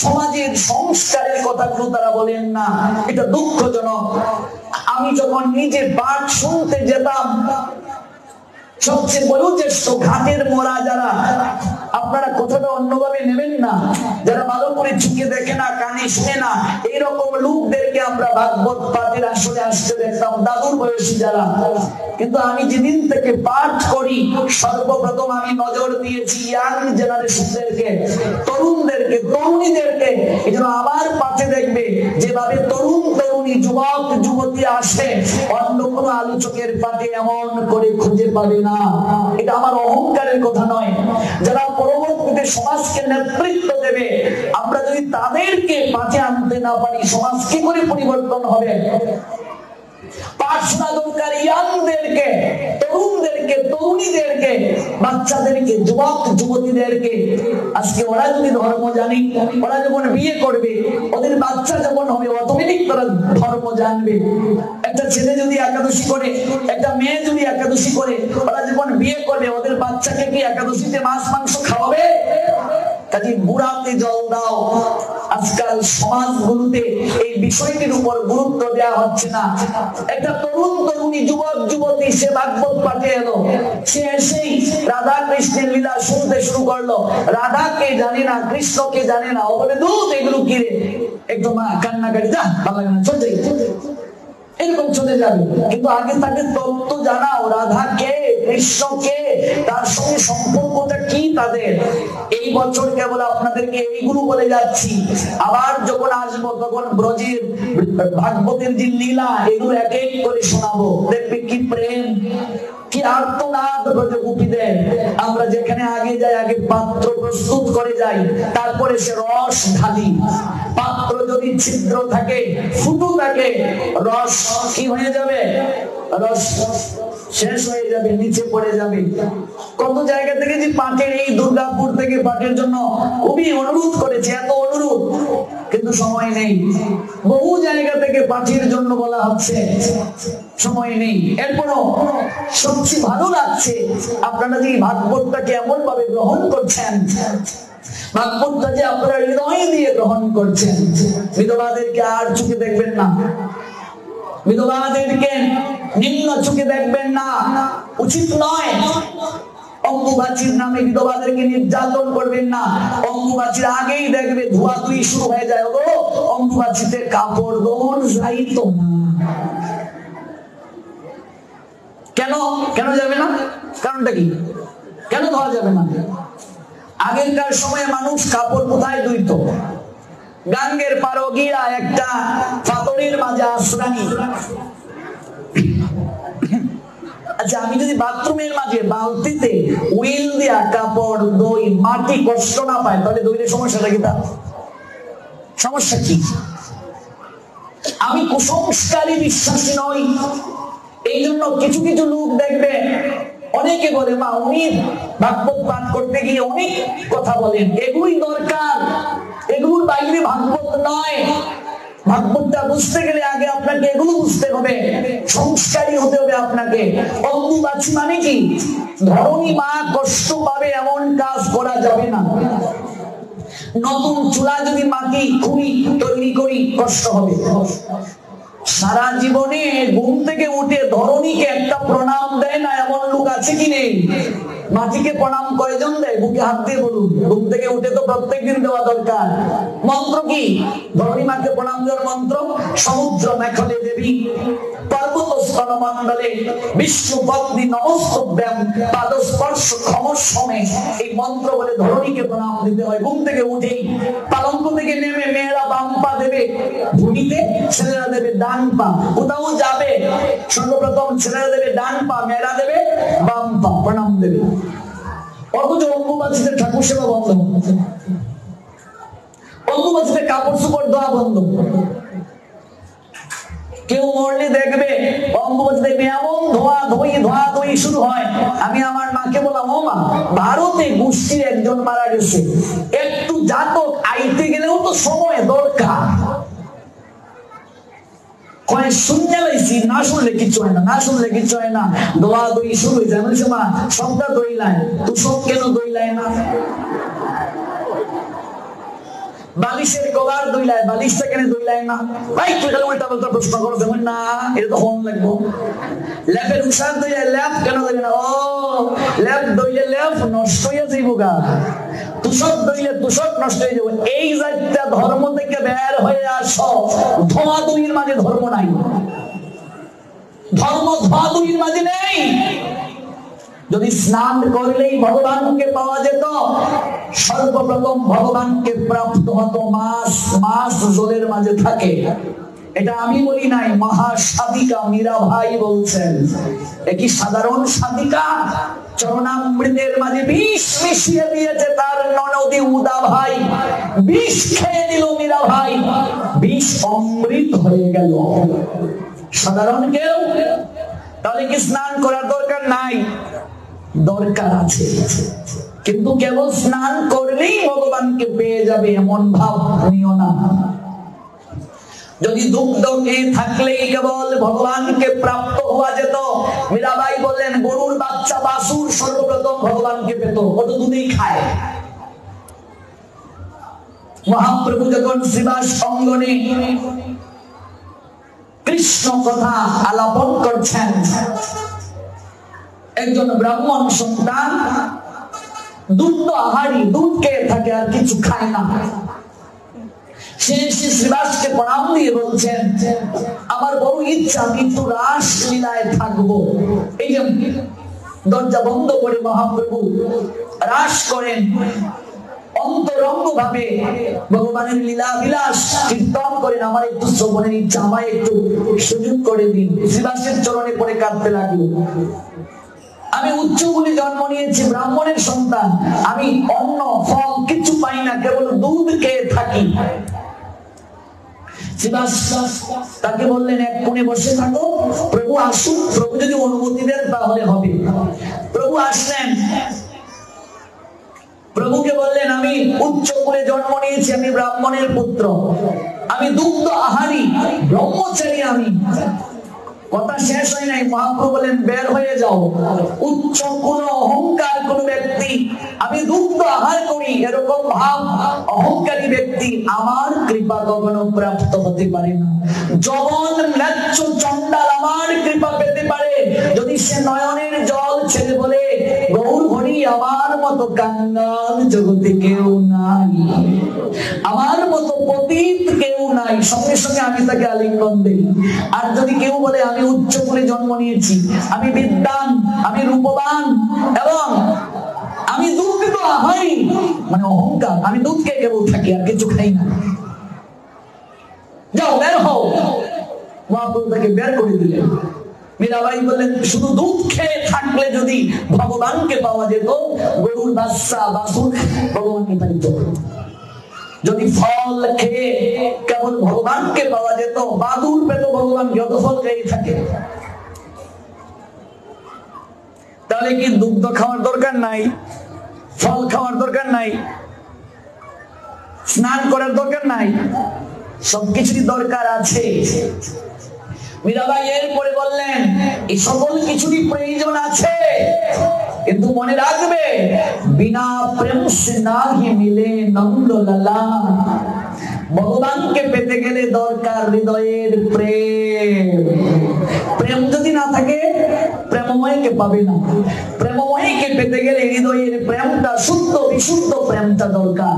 সমাজের সংস্কারের কথাগুলো তারা বলেন না, এটা দুঃখজনক। আমি যখন নিজে পাঠ শুনতে যেতাম, সবচেয়ে বয়োজ্যেষ্ঠ ঘাটের মরা যারা, আপনারা কথাটা অন্যভাবে নেবেন না, যারা ভালো করে চোখে দেখে না, কানে শুনে না, এইরকম লোকদেরকে আমরা ভাগবত পাঠের আসলে আসতে দেখতাম, দাদুর বয়সী যারা। কিন্তু আমি যেদিন থেকে পাঠ করি, সর্বপ্রথম আমি নজর দিয়েছি ইয়াং জেনারেশনদেরকে, তরুণদেরকে, তরুণীদেরকে। এই জন্য আমার পাঠে দেখবে যেভাবে তরুণ তরুণী, যুবক যুবতী আসে, অন্য কোনো আলোচকের পাঠে এমন করে খুঁজে পাবে না। এটা আমার অহংকারের কথা নয়। যারা পরবর্তীতে সমাজকে নেতৃত্ব দেবে, আমরা যদি তাদেরকে পাঠে আনতে না পারি, সমাজ কি করে পরিবর্তন হবে? পাঠ শোনা দরকার ইয়াংদেরকে, তরুণদেরকে, তরুণীদেরকে, বাচ্চাদেরকে, যুবক যুবতীদেরকে। আজকে ওরা যদি ধর্ম জানে, ওরা যখন বিয়ে করবে, ওদের বাচ্চা যখন হবে, অটোমেটিক তারা ধর্ম জানবে। একটা ছেলে যদি একাদশী করে, একটা মেয়ে যদি একাদশী করে, ওরা যখন বিয়ে করবে, ওদের বাচ্চাকে কি একাদশীতে মাছ মাংস খাওয়াবে? কাজে বুড়াতে জল দাও। আজকাল সমাজগুলোতে এই বিষয়টির উপর গুরুত্ব দেওয়া হচ্ছে না। একটা তরুণ তরুণী, যুবক যুবতী, সে ভাগবত পাঠে এলো, সে এসেই রাধা কৃষ্ণের লীলা শুনতে শুরু করলো। রাধাকে জানে না, কৃষ্ণকে জানে না, ও বলে দুধ এগুলো কিরে, একদম কান্নাকাটি, যা ভালো লাগে না, চলে এরকম চলে যাবে। কিন্তু আগে তাকে তত্ত্ব জানাও, রাধা কে, কৃষ্ণ কে, তার সঙ্গে সম্পর্কটা কি তাদের। এই বছর কেবল আপনাদেরকে এইগুলো বলে যাচ্ছি, আবার যখন আসবো তখন ব্রজের ভাগবতের যে লীলা, এগুলো এক এক করে শোনাবো। দেখবে কি প্রেম, কি আর্তনাদ ব্রজে গোপীদের। আমরা যেখানে আগে যাই, আগে পাত্র প্রস্তুত করে যাই, তারপরে সে রস ঢালি। পাত্র যদি ছিদ্র থাকে, ফুটো থাকে, রস কি হয়ে যাবে? রস শেষ হয়ে যাবে, নিচে পড়ে যাবে। কত জায়গা থেকে যে পাঠের, এই দুর্গাপুর থেকে পাঠের জন্য খুবই অনুরোধ করেছে, এত অনুরোধ, কিন্তু সময় নেই। বহু জায়গা থেকে পাঠের জন্য বলা হচ্ছে, সময় নেই। এরপরও সবচেয়ে ভালো লাগছে আপনারা যে ভাগবতটাকে এমন ভাবে গ্রহণ করছেন, ভাগবতটা যে আপনারা হৃদয় দিয়ে গ্রহণ করছেন। বিধবাদেরকে আর চোখে দেখবেন না, বিধবাদেরকে নিম্ন চোখে দেখবেন না, উচিত নয়। অম্বুবাচীর নামে বিধবাদেরকে নির্যাতন করবেন না। অম্বুবাচীর আগেই দেখবে ধোয়াধুয়ি শুরু হয়ে যায়, ওগো অম্বুবাচীতে কাপড় দোন যাইতো না। কেন কেন যাবে না? কারণটা কি? কেন ধোয়া যাবে না? আগেরকার সময়ে মানুষ কাপড় কোথায় ধুইত? গাঙ্গের পাড়ো গিয়া একটা পাথরের মাঝে আশ্রানি। আচ্ছা, আমি যদি বাথরুমের মাঝে বালতিতে উইল দিয়া কাপড় দই, মাটি কষ্ট না পায়, তাহলে দইলে সমস্যাটা কি? তার সমস্যা কি? আমি কুসংস্কারী বিশ্বাসী নই। এই জন্য কিছু কিছু লোক দেখবে, অনেকে বলে মা উনি ভাগবত পাঠ করতে গিয়ে অনেক কথা বলেন, এগুলোই দরকার, এগুলোর বাইরে ভাগবত নয়। ভাগবতটা বুঝতে গেলে আগে আপনাকে এগুলো বুঝতে হবে, সংস্কারী হতে হবে আপনাকে। অম্বুবাচী মানে কি? ধরণী মা কষ্ট পাবে এমন কাজ করা যাবে না। নতুন চুলা যদি মাটি খুঁড়ি তৈরি করি, কষ্ট হবে। সারা জীবনে ঘুম থেকে উঠে ধরণীকে একটা প্রণাম দেয় না এমন লোক আছে কি নেই? মাটিকে প্রণাম কয়জন দেয়? বুকে হাত দিয়ে বলুন। ঘুম থেকে উঠে তো প্রত্যেকদিন দেওয়া দরকার। মন্ত্র কি? ধরণী মাকে প্রণাম দেওয়ার মন্ত্র, সমুদ্র মেখলে দেবী পর্বত স্তন মন্ডলে বিষ্ণু পত্নী নমস্তভ্যাম পাদস্পর্শ ক্ষমস্বমে, এই মন্ত্র বলে ধরণীকে প্রণাম দিতে হয়। ঘুম থেকে উঠেই পালঙ্ক থেকে নেমে মেয়েরা বাম পা দেবে ভূমিতে, ছেলেরা দেবে ডান পা। কোথাও যাবে সর্বপ্রথম ছেলেরা দেবে ডান পা, মেয়েরা দেবে বাম পা, প্রণাম দেবে। অথচ অম্বুবাচীতে ঠাকুর সেবা বন্ধ, অম্বুবাচীতে কাপড় চোপড় দেওয়া বন্ধ। কেউ মরলে দেখবে অম্বুবাচীতে এমন ধোয়া-ধুয়ি শুরু হয়। আমি আমার মাকে বললাম, ও মা, ভারতে গোষ্ঠীর একজন মারা গেছে, একটু জাতক আইতে গেলেও তো সময় দরকার। শুনতে লাইছি, না শুনলে কিচ্ছু হয় না, না শুনলে কিচ্ছু হয় না। ধোয়া-ধুয়ি শুরু হয়ে যায়। বলছে মা, সবটা দইলায়, তুই সব কেন দইলায় না? বালিশের কভার দইলায়, বালিশটা কেন দইলায় না? ভাই তুই খালি উল্টা পাল্টা প্রশ্ন করো, যেমন না এটা তো হন লাগবো। ল্যাপের উষার দইলায় ল্যাপ কেন দইলে না? ও ল্যাপ দইলে ল্যাপ নষ্ট হয়ে যাইব গা, তুষক দইলে তুষক নষ্ট হয়ে যাবে। এই জাতীয় ধর্ম থেকে বের হয়ে আসো। ধোঁয়াধুয়ির মাঝে ধর্ম নাই, ধর্ম ধোঁয়াধুয়ির মাঝে নেই। যদি স্নান করলেই ভগবানকে পাওয়া যেত, সর্বপ্রথম ভগবানকে প্রাপ্ত হতো মাস জলের মাঝে থাকে। এটা আমি বলি নাই, মহাসাধিকা মীরাবাই বলছেন। একই সাধারণ সাধিকা চরণামৃতের মাঝে বিষ মিশিয়ে দিয়েছে তার ননদী উদা ভাই, বিষ খেয়ে নিল মীরাবাই, বিষ অমৃত হয়ে গেল। সাধারণ কেউ? তাহলে কি স্নান করার দরকার নাই? দরকার আছে, কিন্তু কেবল স্নান করলেই ভগবানকে পেয়ে যাবে এমন ভাব নিও না। যদি দুগ্ধ খেয়ে থাকলেই কেবল ভগবানকে প্রাপ্ত হওয়া যেত, মীরাবাই বললেন গরুর বাচ্চা বাছুর সর্বপ্রথম ভগবানকে পেত, কত দুধই খায়। মহাপ্রভু যখন শ্রীবাস অঙ্গনে কৃষ্ণ কথা আলাপন করছেন, একজন ব্রাহ্মণ সন্তান দুধ আহারি, দুধ খেয়ে থাকে আর কিছু খায় না। সে শ্রীবাসকে প্রণাম দিয়ে বলছেন, আমার বড় ইচ্ছা আমি একটু রাস লীলায় থাকবো। এই যে দরজা বন্ধ করে মহাপ্রভু রাস করেন, অন্তরঙ্গ ভাবে ভগবানের লীলা বিলাস কীর্তন করেন। আমার একটু শ্রবণের ইচ্ছা, আমায় একটু সুযোগ করে দিন। শ্রীবাসের চরণে পড়ে কাঁদতে লাগলো। আমি উচ্চ কুলে জন্ম নিয়েছি, ব্রাহ্মণের সন্তান, আমি অন্ন ফল কিছু পাই না, কেবল দুধ খেয়ে থাকি। তাকে বললেন এক কোণে বসে থাকো, প্রভু আসুন, প্রভু যদি অনুমতি দেন তাহলে হবে। প্রভু আসলেন, প্রভুকে বললেন আমি উচ্চ কুলে জন্ম নিয়েছি, আমি ব্রাহ্মণের পুত্র, আমি দুগ্ধ আহারি, ব্রহ্মচারী আমি। কথা শেষ হয় নাই, মহাপ্রভু বলেন বের হয়ে যাও। উচ্চ কোন অহংকার কোন ব্যক্তি আমি দুগ্ধ আহার করি এরকম ভাব অহংকারী ব্যক্তি আমার কৃপা কখনো প্রাপ্ত হতে পারে না। জবন ন্যায্য চণ্ডাল আমার কৃপা পেতে পারে যদি সে নয়নের জল ছেড়ে বলে গৌর হরি আমার মতো কাঙ্গাল জগতে কেউ নাই, আমার মতো পতিত কেউ নাই, সঙ্গে সঙ্গে আমি তাকে আলিঙ্গন দেই। আর যদি কেউ বলে আমি উচ্চ কুলে জন্ম নিয়েছি, আমি বিদ্বান, আমি রূপবান এবং আমি দুধ তো আহারি, মানে অহংকার, আমি দুধ খেয়ে কেবল থাকি আর কিছু খাই না, যাও বের হও। মহাপ্রভু তাকে বের করে দিলেন। মীরাবাই বললেন শুধু দুধ খেয়ে থাকলে যদি ভগবানকে পাওয়া যেত, গরুর বাচ্চা বাছুর ভগবানকে পাইত। যদি ফল খেয়ে কেবল ভগবানকে পাওয়া যেত, বাদুর পেত ভগবান যত ফল খেয়ে থাকে। তাহলে কি দুগ্ধ খাওয়ার দরকার নাই? ফল খাওয়ার দরকার নাই? স্নান করার দরকার নাই? সবকিছুরই দরকার আছে। মীরাবাই এরপরে বললেন এই সকল কিছুরই প্রয়োজন আছে, কিন্তু মনে রাখবে বিনা প্রেম সে নাহি মিলে নন্দলালা। ভগবানকে পেতে গেলে দরকার হৃদয়ের প্রেম। প্রেম যদি না থাকে প্রেমময়কে পাবে না। প্রেমময়কে পেতে গেলে হৃদয়ের প্রেমটা শুদ্ধ বিশুদ্ধ প্রেমটা দরকার।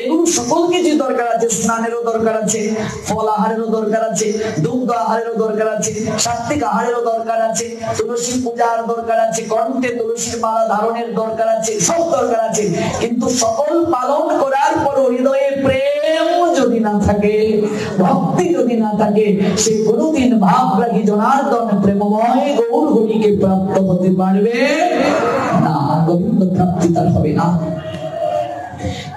এগুলো সকল কিছু দরকার আছে। স্নানেরও দরকার আছে, ফল আহারেরও দরকার আছে, দুগ্ধ আহারেরও দরকার আছে, সাত্বিক আহারেরও দরকার আছে, তুলসী পূজার দরকার আছে, কণ্ঠে তুলসীর মালা ধারণের দরকার আছে, সব দরকার আছে। কিন্তু সকল পালন করার পর হৃদয়ে প্রেম যদি না থাকে, ভক্তি যদি না থাকে, সে কোনদিন ভাবরাগী জনার্দন প্রেমময় গৌর হরিকে প্রাপ্ত হতে পারবে না। গোবিন্দ প্রাপ্তি তার হবে না।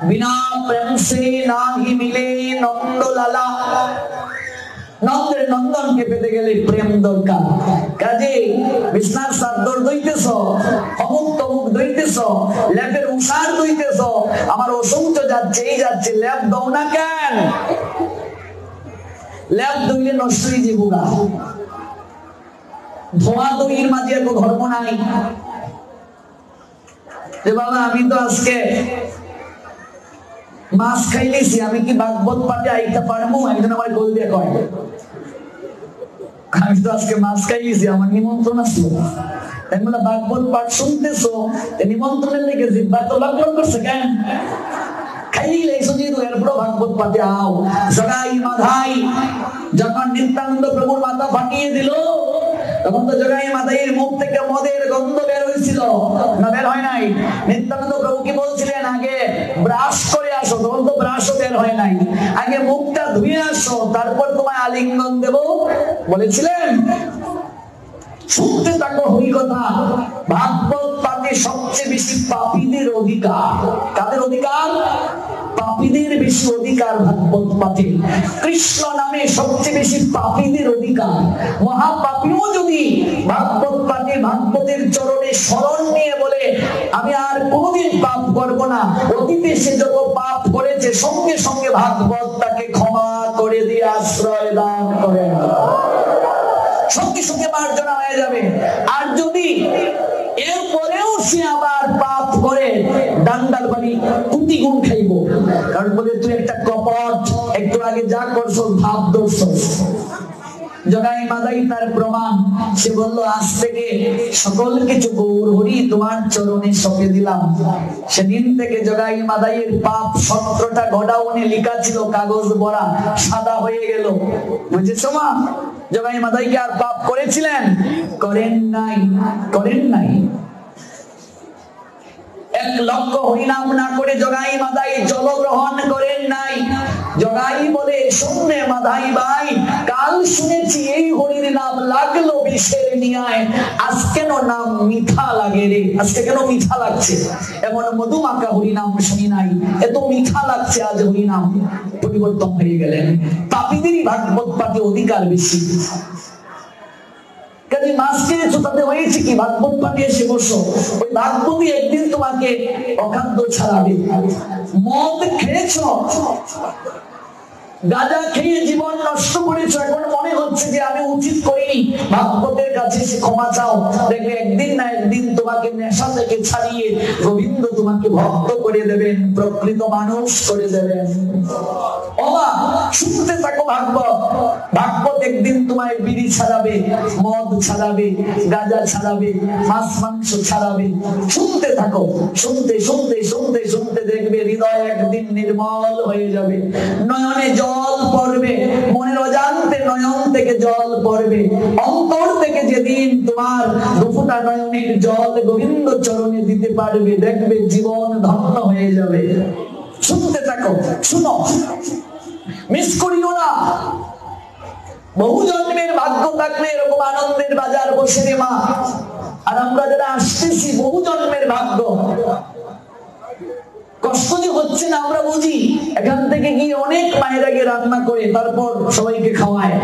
বিনা প্রেম সে নাহি মিলে নন্দলালা। নন্দের নন্দনকে পেতে গেলে প্রেম দরকার। কাজে বিষ্ণার সাদ্দর দইতেছ, অমুক তমুক দইতেছ, ল্যাপের উষার দইতেছ, আমার অসৌচ যাচ্ছে এই যাচ্ছে, ল্যাপ দাও না কেন? ল্যাপ দইলে নষ্টই জীবুগা। ধোয়া দইয়ের মাঝে এত ধর্ম নাই যে বাবা আমি তো আজকে মাছ খাইলেছি, আমি কি ভাগবত পাঠে আইতে পারবো? একজন আমার গোল দিয়ে কয়, আমি তো আজকে মাছ খাইছি, আমার নিমন্ত্রণ আসলো। তাই বলে ভাগবত পাঠ শুনতেছো, নিমন্ত্রণের লেগে জিব্বা তো লকলক করছে কেন? খাইলে যেহেতু এরপরও ভাগবত পাঠে আও। জগাই মাধাই যখন নিত্যানন্দ প্রভুর মাথা ফাটিয়ে দিল, তখন তো জগাই মাধাইয়ের মুখ থেকে মদের গন্ধ বের হয়েছিল না? বের হয় নাই? নিত্যানন্দ প্রভু কি বলছিলেন, আগে ব্রাশ করে আসো? তখন তো ব্রাশও বের হয় নাই। আগে মুখটা ধুয়ে আসো, তারপর তোমায় আলিঙ্গন দেব বলেছিলেন। শুনতে থাকো হই কথা। ভাগবত পাঠে সবচেয়ে বেশি পাপীদের অধিকার। কাদের অধিকার? পাপীদের বেশি অধিকার ভাগবত পাঠে। কৃষ্ণ নামে সবচেয়ে বেশি পাপীদের অধিকার। মহাপাপীও যদি ভাগবত পাঠে ভাগবতের চরণে শরণ নিয়ে বলে আমি আর কোনোদিন পাপ করব না, অতীতে সে যত পাপ করেছে সঙ্গে সঙ্গে ভাগবত তাকে ক্ষমা করে দিয়ে আশ্রয় দান করেন, সঙ্গে সঙ্গে মার্জনা হয়ে যাবে। আর যদি এরপরেও সে আবার পাপ করে, ডান্ডার বাড়ি কুটি গুণ খাইব। কারণ বলে তুই একটা কপট, একটু আগে যা করছো ভাব দর্শক। জগাই মাদাই তার প্রমাণ। সে বলল আজ থেকে সকল কিছু গৌর হরি তোমার চরণে সঁপে দিলাম। সেদিন থেকে জগাই মাদাইয়ের পাপ 17টা গোডাউনে লেখা ছিল, কাগজ ভরা, সাদা হয়ে গেল। বুঝেছো মা? জগাই মাদাই কি আর পাপ করেছিলেন? করেন নাই, করেন নাই। 1 লক্ষ হরিনাম না করে জগাই মাদাই জল গ্রহণ করেন নাই। জগাই বলে শুনলে মাদাই ভাই, কাল শুনেছি এই হরির নাম লাগলো বিষের নিয়ায়, আজ কেন নাম মিঠা লাগে রে? আজকে কেন মিঠা লাগছে? এমন মধুমাখা হরিনাম শুনি নাই, এত মিঠা লাগছে আজ হরিনাম। পরিবর্তন হয়ে গেলেন। পাপীদেরই ভাগবত পাঠে অধিকার বেশি। মাছ খেয়েছো তাতে হয়েছে কি? ভাগবত পাঠে এসে বসো, ওই ভাগবতই একদিন তোমাকে অখাদ্য ছাড়াবে। মদ খেয়েছো, গাঁজা খেয়ে জীবন নষ্ট করেছো, এখন মনে হচ্ছে যে আমি উচিত করিনি, ভাগবতের কাছে এসে ক্ষমা চাও। দেখবে একদিন না একদিন তোমাকে নেশা থেকে ছাড়িয়ে গোবিন্দ তোমাকে ভক্ত করে দেবেন, প্রকৃত মানুষ করে দেবেন। ওমা শুনতে থাকো ভাগবত। ভাগবত একদিন তোমায় বিড়ি ছাড়াবে, মদ ছাড়াবে, গাঁজা ছাড়াবে, মাছ মাংস ছাড়াবে। শুনতে থাকো, শুনতে শুনতে শুনতে শুনতে দেখবে হৃদয় একদিন নির্মল হয়ে যাবে। নয়নে জল পড়বে, মনের অজান্তে নয়ন থেকে জল পড়বে। অন্তর থেকে যেদিন তোমার দুফোঁটা নয়নের জল গোবিন্দ চরণে দিতে পারবে, দেখবে জীবন ধন্য হয়ে যাবে। শুনতে থাকো, শুনো, মিস করিও না। বহু জন্মের ভাগ্য থাকলে এরকম আনন্দের বাজার বসে রে মা। আর আমরা যারা আসতেছি বহু জন্মের ভাগ্য। কষ্ট যে হচ্ছে না আমরা বুঝি, এখান থেকে গিয়ে অনেক মায়ের আগে রান্না করে তারপর সবাইকে খাওয়ায়।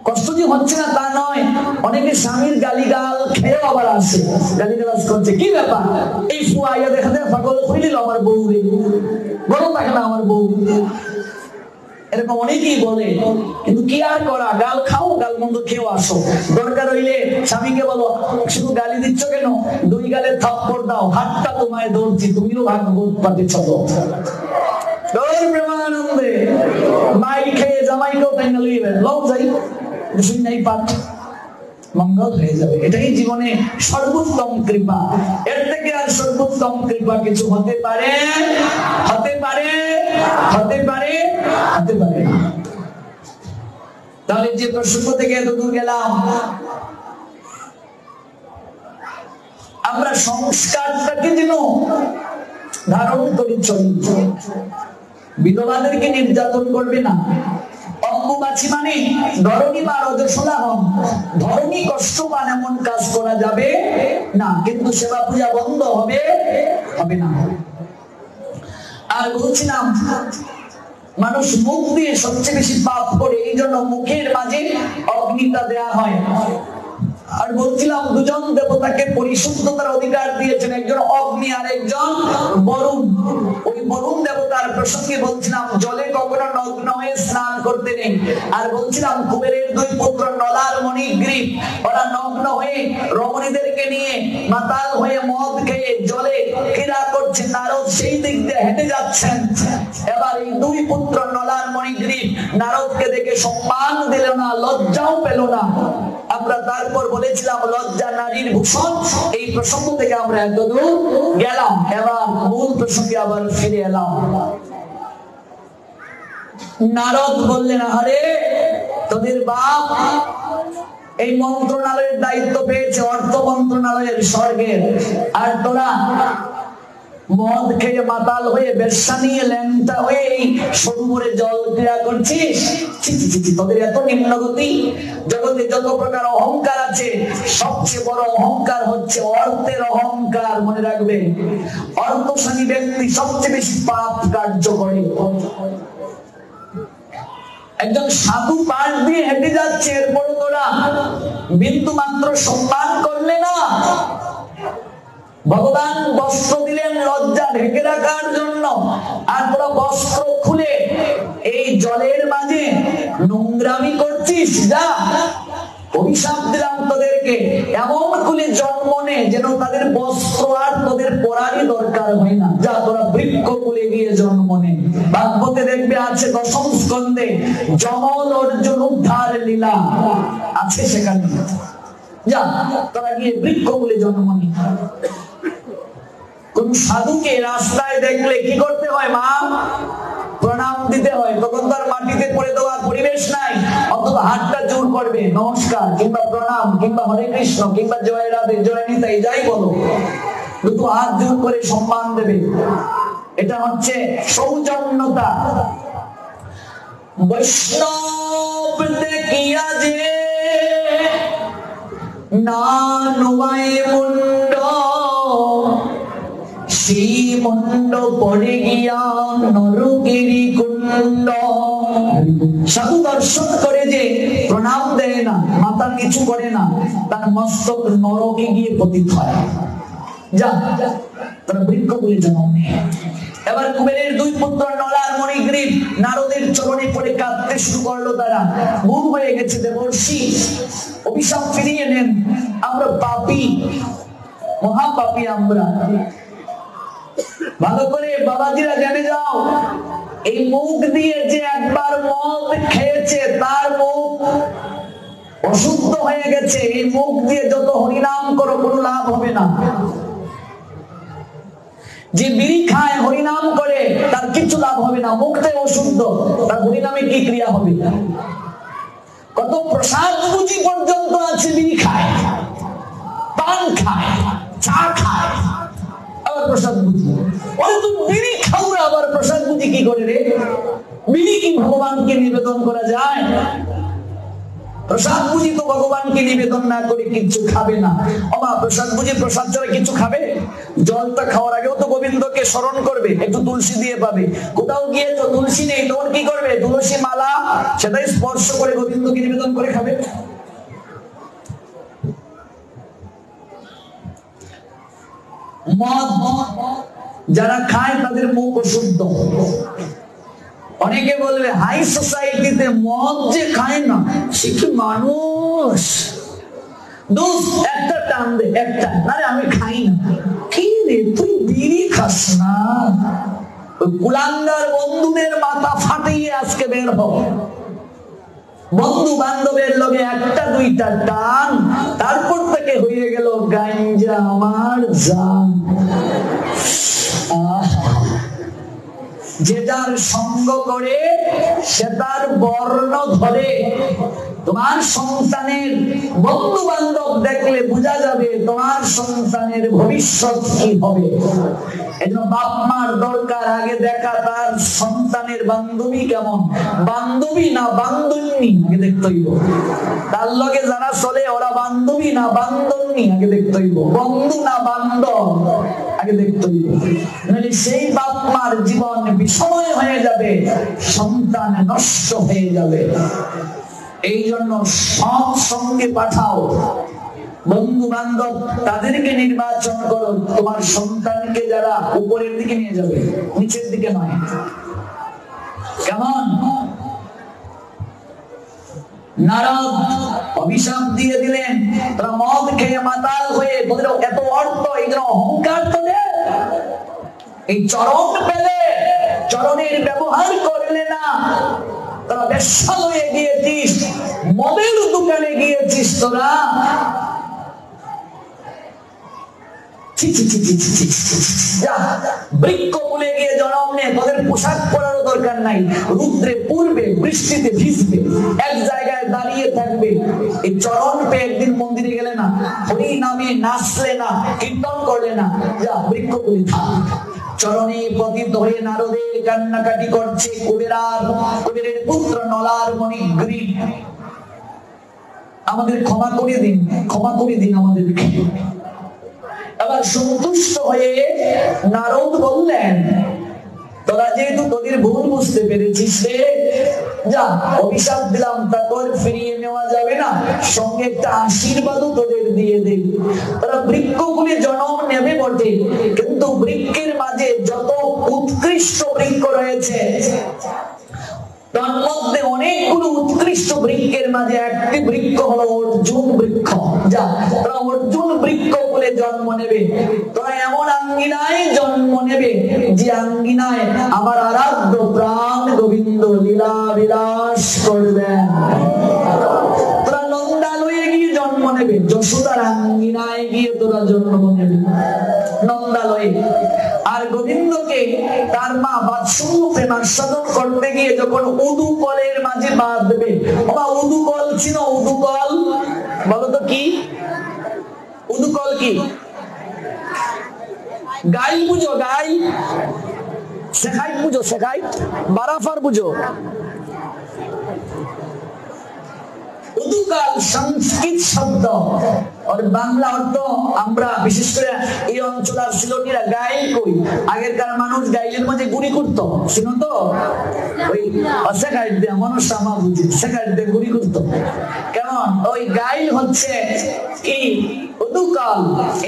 কষ্ট যে হচ্ছে না তা নয়, অনেকে স্বামীর গালিগাল খেয়েও আবার আসে, গালিগালাজ করছে। কি ব্যাপার? এই ফুয়াইয়া দেখা যায় পাগল হইল আমার বউ রে, বড় থাকে না আমার বউ, এরকম অনেকেই বলে। কিন্তু কি আর করা, গাল খাও, গাল মন্দ খেয়েও আসো। দরকার হইলে স্বামীকে বলো শুধু গালি দিচ্ছ কেন, 2 গালে থাপ্পড় দাও, হাতটা তোমায় ধরছি, তুমিও ভাগবত পাঠে চলো। প্রেমানন্দে মাই খেয়ে জামাইকেও তাই না লইবে, লও যাই শুনি নাই পাঠ, মঙ্গল হয়ে যাবে। এটাই জীবনে সর্বোত্তম কৃপা। এর থেকে আর সর্বোত্তম কৃপা কিছু হতে পারে? হতে পারে? হতে পারে? হতে পারে না। তাহলে যে প্রসঙ্গ থেকে এত দূর গেলাম, আমরা সংস্কারটাকে যেন ধারণ করে চলি। বিধবাদেরকে নির্যাতন করবে না। অম্বুবাচী মানে ধরণী বা রজস্বলা হন, ধরণী কষ্ট পান এমন কাজ করা যাবে না। কিন্তু সেবা পূজা বন্ধ হবে হবে না। আর বলছিলাম মানুষ মুখ দিয়ে সবচেয়ে বেশি পাপ করে, এই জন্য মুখের মাঝে অগ্নিটা দেয়া হয়। আর বলছিলাম 2 জন দেবতাকে পরিশুদ্ধতার অধিকার দিয়েছেন, একজন অগ্নি আর একজন বরুণ। ওই বরুণ দেবতার প্রসঙ্গে বলছিলাম জলে কখনো নগ্ন হয়ে স্নান করতে নেই। আর বলছিলাম কুবেরের দুই পুত্র নলার মণিগ্রীব, ওরা নগ্ন হয়ে রমণীদেরকে নিয়ে মাতাল হয়ে মদ খেয়ে জলে ক্রীড়া করছে। নারদ সেই দিক দিয়ে হেঁটে যাচ্ছেন। এবার এই দুই পুত্র নলার মণিগ্রীব নারদকে দেখে সম্মান দিল না, লজ্জাও পেল না। আমরা তারপর বলেছিলাম লজ্জা নারীর ভূষণ। এই প্রসঙ্গ থেকে আমরা এতদূর গেলাম, এবার মূল প্রসঙ্গে আবার ফিরে এলাম। নারদ বললেন, আরে তোদের বাপ এই মন্ত্রণালয়ের দায়িত্ব পেয়েছে, অর্থ মন্ত্রণালয়ের, স্বর্গের, আর তোরা মদ খেয়ে মাতাল হয়ে বেশ্যা নিয়ে ল্যাংটা হয়ে এই সরোবরে জল ক্রীড়া করছিস। তোদের এত নিম্নগতি। জগতে যত প্রকার অহংকার আছে, সবচেয়ে বড় অহংকার হচ্ছে অর্থের অহংকার। মনে রাখবে, অর্থশালী ব্যক্তি সবচেয়ে বেশি পাপ কার্য করে। একজন সাধু পাশ দিয়ে হেঁটে যাচ্ছে, এরপর তোরা বিন্দু মাত্র সম্মান করলে না। ভগবান বস্ত্র দিলেন লজ্জা ঢেকে রাখার জন্য, আর তোরা বস্ত্র খুলে এই জলের মাঝে নোংরামি করছিস। যা, অভিশাপ দিলাম তোদেরকে, এমন কুলে জন্ম নে যেন তাদের বস্ত্র আর তোদের পরারই দরকার হয় না। যা, তোরা বৃক্ষ কুলে গিয়ে জন্ম নে। ভাগবতে দেখবে আছে দশম স্কন্ধে যমল অর্জুন উদ্ধার লীলা আছে, সেখানে যা তোরা গিয়ে বৃক্ষ কুলে জন্ম নে। কোন সাধুকে রাস্তায় দেখলে কি করতে হয়? মা, প্রণাম দিতে হয়। তখন তার মাটিতে পড়ে দেওয়ার পরিবেশ নাই, অথবা হাতটা জোর করবে, নমস্কার কিংবা প্রণাম কিংবা হরে কৃষ্ণ কিংবা জয় রাধে জয় নিতাই যাই বলো, দুটো হাত জোর করে সম্মান দেবে। এটা হচ্ছে সৌজন্যতা। বৈষ্ণব দেখিয়া যে না নোয়ায় মুন্ড, সেই মুন্ড পড়ে গিয়া নরকেরি কুণ্ড। সাধু দর্শন করে যে প্রণাম দেয় না, মাথা কিছু করে না, তার মস্তক নরকে গিয়ে পতিত হয়। যা, তারা বৃক্ষ বলে জন্ম নেয়। এবার কুবেরের দুই পুত্র নলার মণিগ্রীব নারদের চরণে পড়ে কাঁদতে শুরু করলো। তারা ভুল হয়ে গেছে দেবর্ষি, অভিশাপ ফিরিয়ে নেন, আমরা পাপী, মহাপাপী আমরা। ভালো করে বাবাজিরা জেনে যাও, এই মুখ দিয়ে যে একবার মদ খেয়েছে তার মুখ অশুদ্ধ হয়ে গেছে। এই মুখ দিয়ে যত হরিনাম করো কোনো লাভ হবে না। যে বিড়ি খায় হরিনাম করে তার কিছু লাভ হবে না, মুখটাই অশুদ্ধ, তার হরিনামে কি ক্রিয়া হবে? কত প্রসাদ বুঝি পর্যন্ত আছে বিড়ি খায়, পান খায়, চা খায়, আবার প্রসাদ বুঝি। ওরে তুমি বিড়ি খাও না, আবার প্রসাদ বুঝি কি করে রে? বিড়ি কি ভগবানকে নিবেদন করা যায়? প্রসাদ বুঝি তো ভগবানকে নিবেদন না করে কিছু খাবে না। অমা প্রসাদ বুঝি প্রসাদ ছাড়া কিছু খাবে? জলটা খাওয়ার আগেও তো গোবিন্দকে স্মরণ করবে, একটু তুলসী দিয়ে পাবে। কোথাও গিয়ে তো তুলসী নেই, তখন কি করবে? তুলসী মালা সেটাই স্পর্শ করে গোবিন্দকে নিবেদন করে খাবে। মদ যারা খায় তাদের মুখ অশুদ্ধ। অনেকে বলবে হাই সোসাইটিতে মদ যে খায় না সে কি মানুষ? একটা টান দে, একটা, আরে আমি খাই না। কি রে, তুই বিড়ি খাস না? কুলাঙ্গার বন্ধুদের মাথা ফাটিয়ে আজকে বের হ। বন্ধু বান্ধবের লগে একটা দুইটা টান, তারপর থেকে হয়ে গেল গাঞ্জা আমার জান। যে যার সঙ্গ করে সে তার বর্ণ ধরে। তোমার সন্তানের বন্ধু বান্ধব দেখলে বোঝা যাবে তোমার সন্তানের ভবিষ্যৎ কি হবে। এজন্য বাপ মার দরকার আগে দেখা তার সন্তানের বান্ধবী কেমন, বান্ধবী না বান্ধবী আগে দেখতে হইব। তার লগে যারা চলে ওরা বান্ধবী না বান্ধবী আগে দেখতে হইব, বন্ধু না বান্ধব আগে দেখতে হইব। নাহলে সেই বাপ মার জীবন বিষময় হয়ে যাবে, সন্তান নষ্ট হয়ে যাবে। এই জন্য সৎ সঙ্গে পাঠাও, বন্ধু বান্ধব তাদেরকে নির্বাচন করো। তোমার সন্তানকে যারা উপরের দিকে নিয়ে যাবে, নিচের দিকে নয়। কেমন? নারদ অভিশাপ দিয়ে দিলেন, তোরা মদ খেয়ে মাতাল হয়ে তোদের এত অর্থ, এই জন্য অহংকার তোদের, এই চরণ পেলে চরণের ব্যবহার করলে না, তোরা বেশ্যালয়ে গিয়েছিস, মদের দোকানে গিয়েছিস, তোরা বৃক্ষ বলে গিয়ে জন্ম নে, তোদের পোশাক পরারও দরকার নাই, রুদ্রে পূর্বে বৃষ্টিতে ভিজবে, এক জায়গায় দাঁড়িয়ে থাকবে। এই চরণ পে একদিন মন্দিরে গেলে না, হরি নামে নাচলে না, কীর্তন করলে না, যা বৃক্ষ বলে থাক। চরণে পতিত হয়ে নারদের কান্নাকাটি করছে কুবেরের পুত্র নলার মণিগ্রী। আমাদের ক্ষমা করে দিন, ক্ষমা করে দিন আমাদেরকে। আবার সন্তুষ্ট হয়ে নারদ বললেন, তোরা যেহেতু তোদের ভুল বুঝতে পেরেছিস রে, যা অভিশাপ দিলাম তা তোর ফিরিয়ে নেওয়া যাবে না, সঙ্গে একটা আশীর্বাদও তোদের দিয়ে দে। তারা বৃক্ষগুলি জন্ম নেবে বটে, কিন্তু বৃক্ষের মাঝে যত উৎকৃষ্ট বৃক্ষ রয়েছে তার মধ্যে অনেকগুলো উৎকৃষ্ট বৃক্ষের মাঝে একটি বৃক্ষ হলো অর্জুন বৃক্ষ। যা তোরা অর্জুন বৃক্ষ বলে জন্ম নেবে, তোরা এমন আঙ্গিনায় জন্ম নেবে যে আঙ্গিনায় আমার আরাধ্য প্রাণ গোবিন্দ লীলা বিলাস করবেন। তোরা নন্দালয়ে গিয়ে জন্ম নেবে, যশোদার আঙ্গিনায় গিয়ে তোরা জন্ম নেবে নন্দালয়ে। আর গোবিন্দকে তার মা বাৎসল্য প্রেমাস্বাদন করতে গিয়ে যখন উদুকলের মাঝে বাঁধবে, বাবা উদুকল ছিল, উদুকল বলো তো কি? উদুকল কি? গাই বুঝো? গাই শেখাই বুঝো? শেখাই বারাফার বুঝো? উদুকাল সংস্কৃত শব্দ, আর বাংলা অর্থ আমরা বিশেষ করে এই অঞ্চলের সিলটিরা গাইল কই। আগেরকার মানুষ গাইলের মাঝে গুড়ি করতো, শুনো তো, ওই শেখাইট দিয়ে মানুষ সামা বুঝি, শেখাইট দিয়ে গুড়ি করতো। কেমন? ওই গাইল হচ্ছে কি উদুকাল,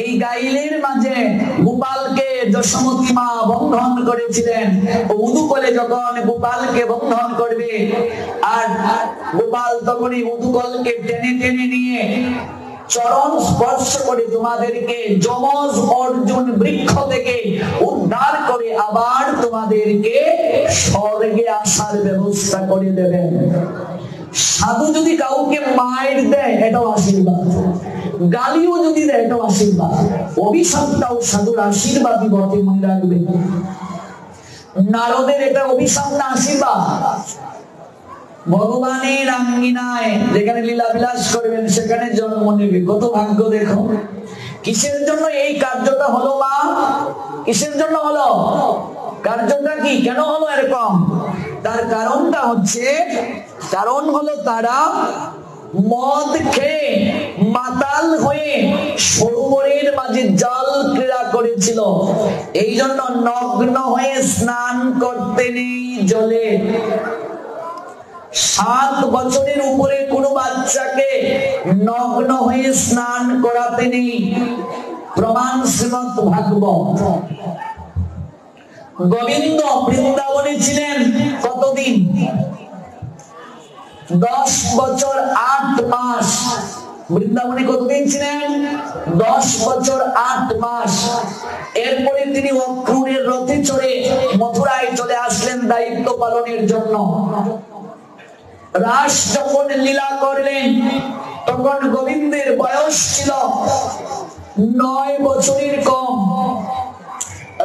এই গাইলের মাঝে গোপালকে যশোমতী মা বন্ধন করেছিলেন। উদুকলে যখন গোপালকে বন্ধন করবে, আর গোপাল তখনই উদুকলকে টেনে টেনে নিয়ে চরণ স্পর্শ করে তোমাদেরকে যমজ অর্জুন বৃক্ষ থেকে উদ্ধার করে আবার তোমাদেরকে স্বর্গে আসার ব্যবস্থা করে দেবেন। সাধু যদি কাউকে মায়ের দেয় এটাও আশীর্বাদ, গালিও যদি দেয় এটাও আশীর্বাদ, অভিশাপটাও সাধুর আশীর্বাদই বটে, মনে রাখবে। নারদের এটা অভিশাপ না আশীর্বাদ। ভগবানের আঙ্গিনায় যেখানে লীলা বিলাস করবেন সেখানে জন্ম নেবে, কত ভাগ্য দেখো। কিসের জন্য এই কার্যটা হলো মা? কিসের জন্য হলো কার্যটা? কি কেন হলো এরকম? তার কারণটা হচ্ছে, কারণ হলো তারা মদ খেয়ে মাতাল হয়ে সরোবরের মাঝে জল ক্রীড়া করেছিল, এই জন্য নগ্ন হয়ে স্নান করতে নেই জলে। 7 বছরের উপরে কোনো বাচ্চাকে নগ্ন হয়ে স্নান করাতে নেই, প্রমাণ শ্রীমদ ভাগবত। গোবিন্দ বৃন্দাবনে ছিলেন কতদিন? 10 বছর 8 মাস। বৃন্দাবনে কতদিন ছিলেন? 10 বছর 8 মাস। এরপরে তিনি অক্রূরের রথে চড়ে মথুরায় চলে আসলেন দায়িত্ব পালনের জন্য। রাস যখন লীলা করলেন তখন গোবিন্দের বয়স ছিল 9 বছরের কম,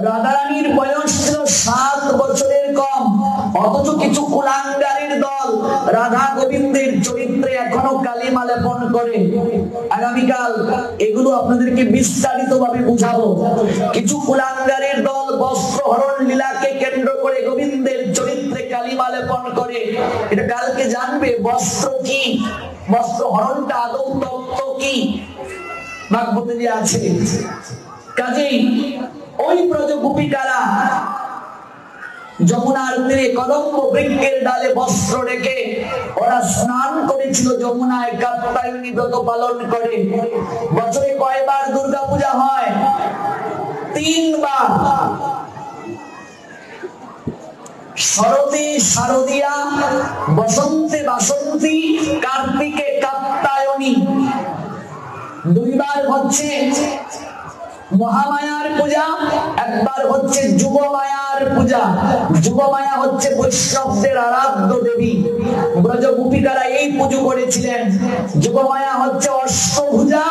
রাধারানীর বয়স ছিল 7 বছরের কম। অথচ কিছু কুলাঙ্গারের দল রাধা গোবিন্দের চরিত্রে এখনো কালিমা লেপন করে। আগামীকাল এগুলো আপনাদেরকে বিস্তারিত ভাবে বুঝাবো। কিছু কুলাঙ্গারের দল বস্ত্রহরণ লীলাকে কেন্দ্র করে গোবিন্দের চরিত্রে কালিমা লেপন করে। এটা কালকে জানবে বস্ত্র কি, বস্ত্রহরণটা আদৌ তত্ত্ব কি, ভাগবতে যে আছে। কাজেই ওই ব্রজ গোপিকারা যমুনার তীরে কদম্ব বৃক্ষের ডালে বস্ত্র রেখে ওরা স্নান করেছিল যমুনায়, কাত্যায়নী ব্রত পালন করে। বছরে কয়বার দুর্গা পূজা হয়? 3 বার। শরতে শারদিয়া, বসন্তে বাসন্তী, কার্তিকে কাত্যায়নী। দুইবার হচ্ছে মহামায়ার পূজা, একবার হচ্ছে যুগমায়ার পূজা। যুগমায়া হচ্ছে বৈষ্ণবদের আরাধ্য দেবী, ব্রজ গোপিকারা এই পুজো করেছিলেন। যুগমায়া হচ্ছে অষ্টভুজা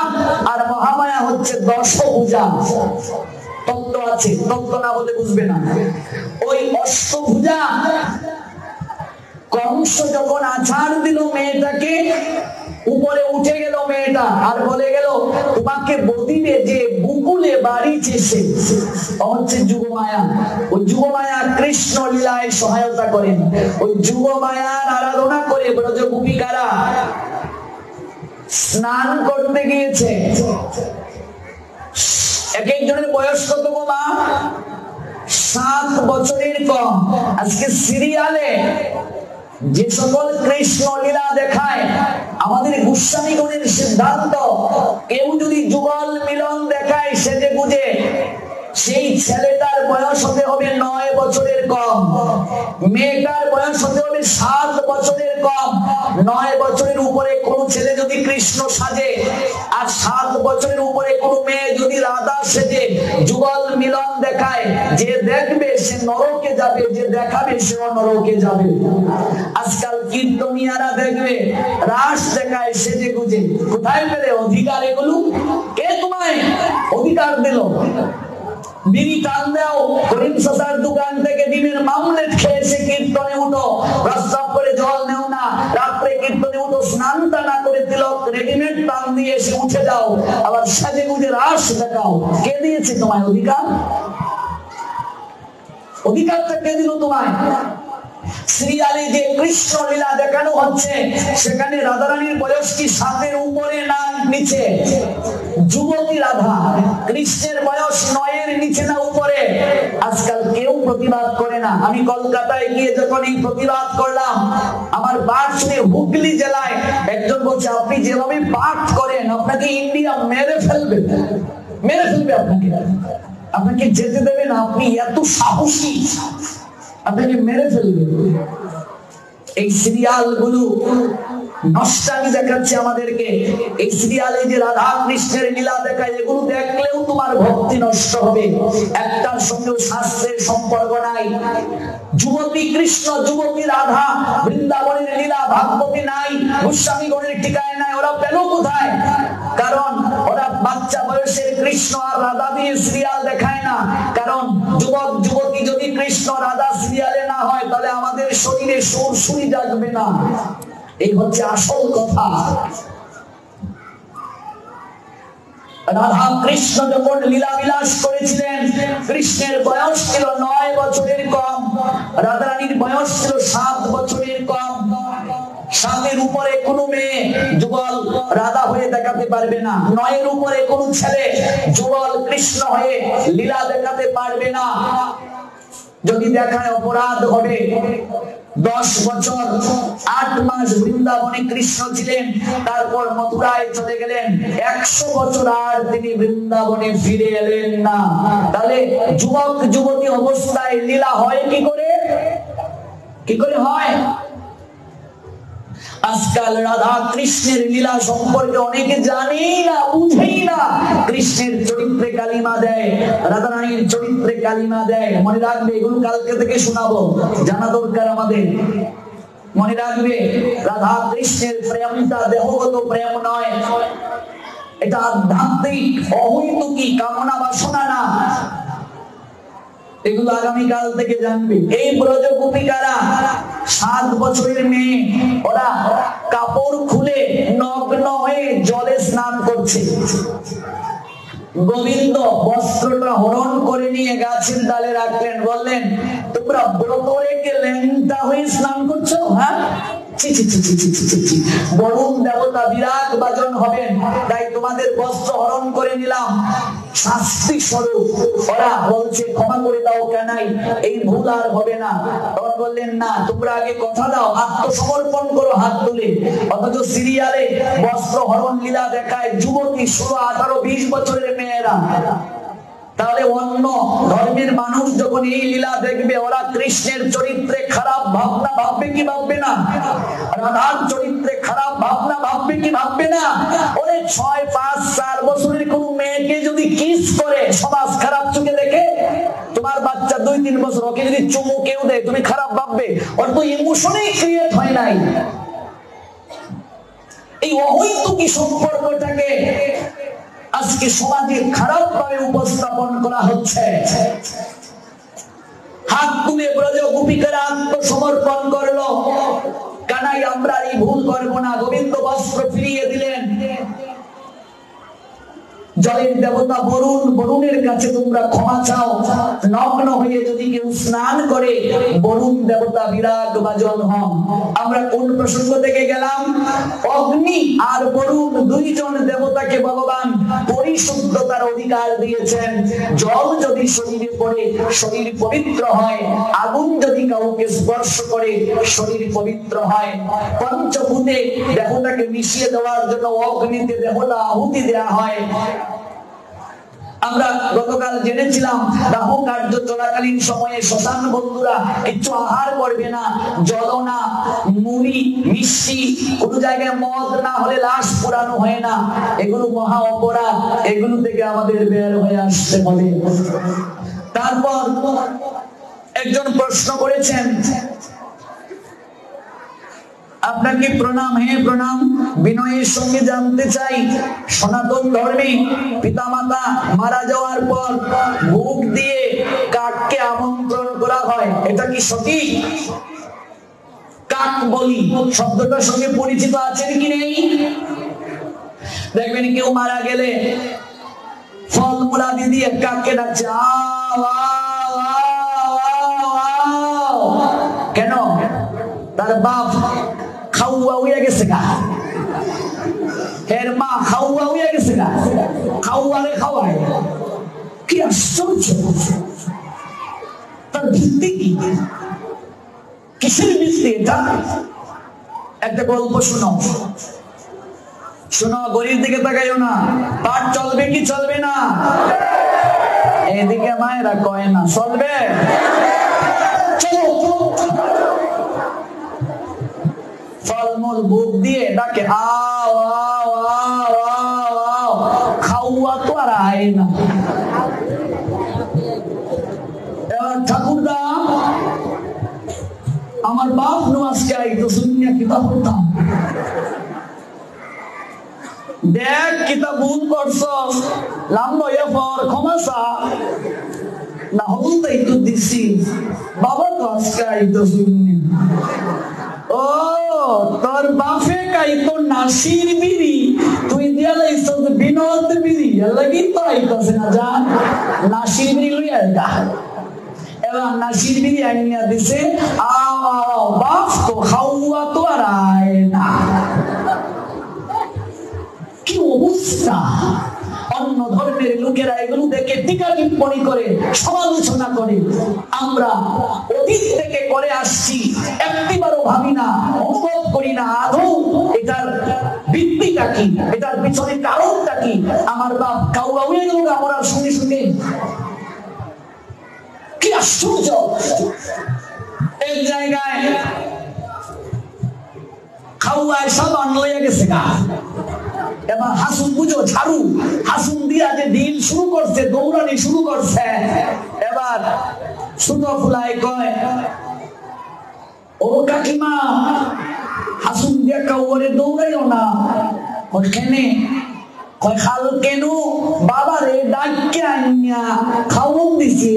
আর মহামায়া হচ্ছে দশভুজা। তত্ত্ব আছে, তত্ত্ব না বলে বুঝবে না। ওই অষ্টভুজা কংস যখন আছাড় দিল মেয়েটাকে, উপরে উঠে গেল মেয়েটা আর বলে গেল তোমাকে বদিবে যে বুকুলে বাড়ি চেষে, হচ্ছে যুগমায়া। ওই যুগমায়া কৃষ্ণ লীলায় সহায়তা করেন। ওই যুগমায়ার আরাধনা করে ব্রজ গোপিকারা স্নান করতে গিয়েছে। এক একজনের বয়স কত গো মা? 7 বছরের কম। আজকে সিরিয়ালে যে সকল কৃষ্ণ লীলা দেখায়, আমাদের গোস্বামীগণের সিদ্ধান্ত, কেউ যদি যুগল মিলন দেখায় সেজে বুঝে, সেই ছেলেটার বয়স হতে হবে 9 বছরের কম, মেয়েটার বয়স হতে হবে 7 বছরের কম। 9 বছরের উপরে কোন ছেলে যদি কৃষ্ণ সাজে আর 7 বছরের উপরে কোন মেয়ে যদি রাধা সেজে যুগল মিলন দেখায়, যে দেখবে সে নরকে যাবে, যে দেখাবে সেও নরকে যাবে। আজকাল কীর্তনিয়ারা দেখবে রাস দেখায় সেজে গুজে। কোথায় পেলে অধিকার এগুলো? কে তোমায় অধিকার দিল? বিড়ি টান দাও, করিম চাচার দোকান থেকে ডিমের মামলেট খেয়ে এসে কীর্তনে উঠো, প্রস্রাব করে জল নেও না, রাত্রে কীর্তনে উঠো, স্নানটা না করে তিলক রেডিমেড টান দিয়ে এসে উঠে যাও, আবার সাজে গুজে রাস দেখাও। কে দিয়েছে তোমায় অধিকার? অধিকারটা কে দিল তোমায়? সিরিয়ালে যে কৃষ্ণ লীলা দেখানো হচ্ছে সেখানে রাধারানীর বয়স কি 7-এর উপরে না নিচে? যুবতী রাধা, কৃষ্ণের বয়স 9-এর নিচে না উপরে? আজকাল কেউ প্রতিবাদ করে না। আমি কলকাতায় গিয়ে যখন এই প্রতিবাদ করলাম, আমার পাঠ শুনে হুগলি জেলায় একজন বলছে আপনি যেভাবে পাঠ করেন আপনাকে ইন্ডিয়া মেরে ফেলবে, মেরে ফেলবে, আপনাকে যেতে দেবে না, আপনি এত সাহসী, আপনাকে মেরে ফেলবে। এই সিরিয়াল গুলো নষ্টামি দেখাচ্ছে আমাদেরকে। এই সিরিয়ালে যে রাধা কৃষ্ণের লীলা দেখায়, এগুলো দেখলেও তোমার ভক্তি নষ্ট হবে। একটার সঙ্গে শাস্ত্রের সম্পর্ক নাই। যুবতী কৃষ্ণ, যুবতী রাধা, বৃন্দাবনের লীলা ভাগবতী নাই, গোস্বামীগণের টিকায় নাই। ওরা পেল কোথায়? কারণ ওরা বাচ্চা বয়সের কৃষ্ণ আর রাধা দিয়ে সিরিয়াল দেখায় না। কারণ যুবক যুবতী যদি কৃষ্ণ রাধা সিরিয়ালে না হয়, তাহলে আমাদের শরীরে সুরসুরি জাগবে না। এই হচ্ছে আসল কথা। রাধা কৃষ্ণ যখন লীলা বিলাস করেছিলেন, কৃষ্ণের বয়স ছিল 9 বছরের কম, রাধারানীর বয়স ছিল 7 বছরের কম। 7-এর উপরে কোনো মেয়ে যুগল রাধা হয়ে দেখাতে পারবে না। 9-এর উপরে কোনো ছেলে যুগল কৃষ্ণ হয়ে লীলা দেখাতে পারবে না। যদি দেখায় অপরাধ হবে। 10 বছর 8 মাস বৃন্দাবনে কৃষ্ণ ছিলেন, তারপর মথুরায় চলে গেলেন। 100 বছর আর তিনি বৃন্দাবনে ফিরে এলেন না। তাহলে যুবক যুবতী অবস্থায় লীলা হয় কি করে? কি করে হয়? আজকাল রাধা কৃষ্ণের লীলা সম্পর্কে অনেকে জানেই না, বুঝেই না। কৃষ্ণের চরিত্রে কালিমা দেয়, রাধারানীর চরিত্রে কালিমা দেয়। মনে রাখবে, এগুলো কালকে থেকে শোনাবো, জানা দরকার আমাদের। মনে রাখবে, রাধা কৃষ্ণের প্রেমটা দেহগত প্রেম নয়, এটা আধ্যাত্মিক অহৈতুকী কামনা বাসনা না। এগুলো আগামীকাল থেকে জানবে। এই ব্রজ গোপিকারা 7 বছরের মেয়ে, ওরা কাপড় খুলে নগ্ন হয়ে জলে স্নান করছে। গোবিন্দ বস্ত্রটা হরণ করে নিয়ে গাছের ডালে রাখলেন, বললেন তোমরা ব্রত রেখে ল্যাংটা হয়ে স্নান করছো? হ্যাঁ, বরুণ দেবতা বিরাট বাজন হবেন, তাই তোমাদের বস্ত্র হরণ করে নিলাম শাস্তি স্বরূপ। ওরা বলছে ক্ষমা করে দাও কানাই, এই ভুল আর হবে না। তখন বললেন না, তোমরা আগে কথা দাও, আত্মসমর্পণ করো হাত তুলে। অথচ সিরিয়ালে বস্ত্র হরণ লীলা দেখায় যুবতী 16, 18, 20 বছরের মেয়েরা। তাহলে অন্য ধর্মের মানুষ যখন এই লীলা দেখবে ওরা কৃষ্ণের চরিত্রে খারাপ ভাবনা ভাববে কি ভাববে না? রাধার চরিত্রে খারাপ ভাবনা ভাববে কি ভাববে না? ওরে 6, 5, 4 বছরের কোন মেয়েকে যদি কিস করে সমাজ খারাপ চোখে দেখে, তোমার বাচ্চা 2-3 বছর ওকে যদি চুমু কেউ দেয় তুমি খারাপ ভাববে? ওর তো ইমোশনই ক্রিয়েট হয় নাই। এই অহৈতুকী সম্পর্কটাকে আজকে সমাজে খারাপ ভাবে উপস্থাপন করা হচ্ছে। হাত তুলে ব্রজ গোপিকারা আত্মসমর্পণ করলো, কানাই আমরা এই ভুল করবো না। গোবিন্দ বস্ত্র ফিরিয়ে দিলেন। জলের দেবতা বরুণ, বরুণের কাছে তোমরা ক্ষমা চাও। নগ্ন হয়ে যদি কেউ স্নান করে বরুণ দেবতা বিরাগ ভাজন হন। আমরা কোন প্রসঙ্গ থেকে গেলাম? অগ্নি আর বরুণ দুইজন দেবতাকে ভগবান পরিশুদ্ধতার অধিকার দিয়েছেন। জল যদি শরীরে পড়ে শরীর পবিত্র হয়, আগুন যদি কাউকে স্পর্শ করে শরীর পবিত্র হয়। পঞ্চভূতে দেহটাকে মিশিয়ে দেওয়ার জন্য অগ্নিতে দেহটা আহুতি দেওয়া হয়। আমরা গতকাল জেনেছিলাম দাহ কার্য চলাকালীন সময়ে শ্মশান বন্ধুরা কিছু আহার করবে না, জল না, মুড়ি, মিষ্টি, কোন জায়গায় মদ না হলে লাশ পোড়ানো হয় না। এগুলো মহা অপরাধ, এগুলো থেকে আমাদের বের হয়ে আসতে হবে। তারপর একজন প্রশ্ন করেছেন, আপনাকে প্রণাম। হে প্রণাম। বিনয়ের সঙ্গে জানতে চাই, সনাতন ধর্মে পিতামাতা মারা যাওয়ার পর মুখ দিয়ে কাককে আমন্ত্রণ করা হয়, এটা কি সঠিক? কাক বলি শব্দটার সঙ্গে পরিচিত আছেন কি নেই? দেখবেন কেউ মারা গেলে ফলমূল আদি দিয়ে কাককে ডাকছে, আও আও আও আও। কেন? তার বাপ খাওয়া হইয়া গেছে গা, এর মা খাওয়া হইয়া গেছে গা, খাওয়ারে খাওয়ায়। কি আশ্চর্য! তার ভিত্তি কি? কিসের ভিত্তি এটা? একটা গল্প শোনো, শোনো, গরিব দিকে তাকাইও না। পাঠ চলবে কি চলবে না? এদিকে মায়েরা কয় না চলবে। ফলমূল ভোগ দিয়ে ডাকে, আও আও আও আও আও। খাওয়া তো আর আয় না। এবার ঠাকুরদা আমার বাপ নো আজকে আইতো, শুনিয়া কিতাব পড়তাম। দেখ কিতাব ভুল করছ, লাম্ব এরপর ক্ষমাসা না হল তো একটু দিচ্ছি। বাবা তো আজকে আইতো শুনি। ও তোর বাপে কাইতো নাসির বিড়ি, তুই দিয়া লাইছ বিনোদ বিড়ি, লাগি তো আইতাছে না। যা নাসির বিড়ি লইয়া গা। এবার নাসির বিড়ি আনিয়া দিছে। আও আও, বাপ তো খাওয়া তো আর আয় না। কি অবস্থা! অন্য ধর্মের লোকেরা এগুলো দেখে টিকা টিপ্পণী করে, সমালোচনা করে। আমরা অতীত থেকে করে আসছি, একটিবারও ভাবি না, অনুভব করি না আদৌ এটার ভিত্তিটা কি, এটার পিছনে কারণটা কি। আমার বাপ কাউয়া হয়ে গেল আমরা শুনে শুনে। কি আশ্চর্য! এক জায়গায় খাওয়ায় সব আনলইয়া গেছে গা। এবার হাসুন বুঝো, ঝাড়ু হাসুন দিয়া যে দিন শুরু করছে, দৌড়ানি শুরু করছে। এবার ছোট ফুলাই কয়, ও কাকিমা, হাসুন দিয়া কাউরে দৌড়াইও না। কেনে? কয় খাল কেন? বাবারে ডাক্কে আনিয়া খাওয়ন দিছি,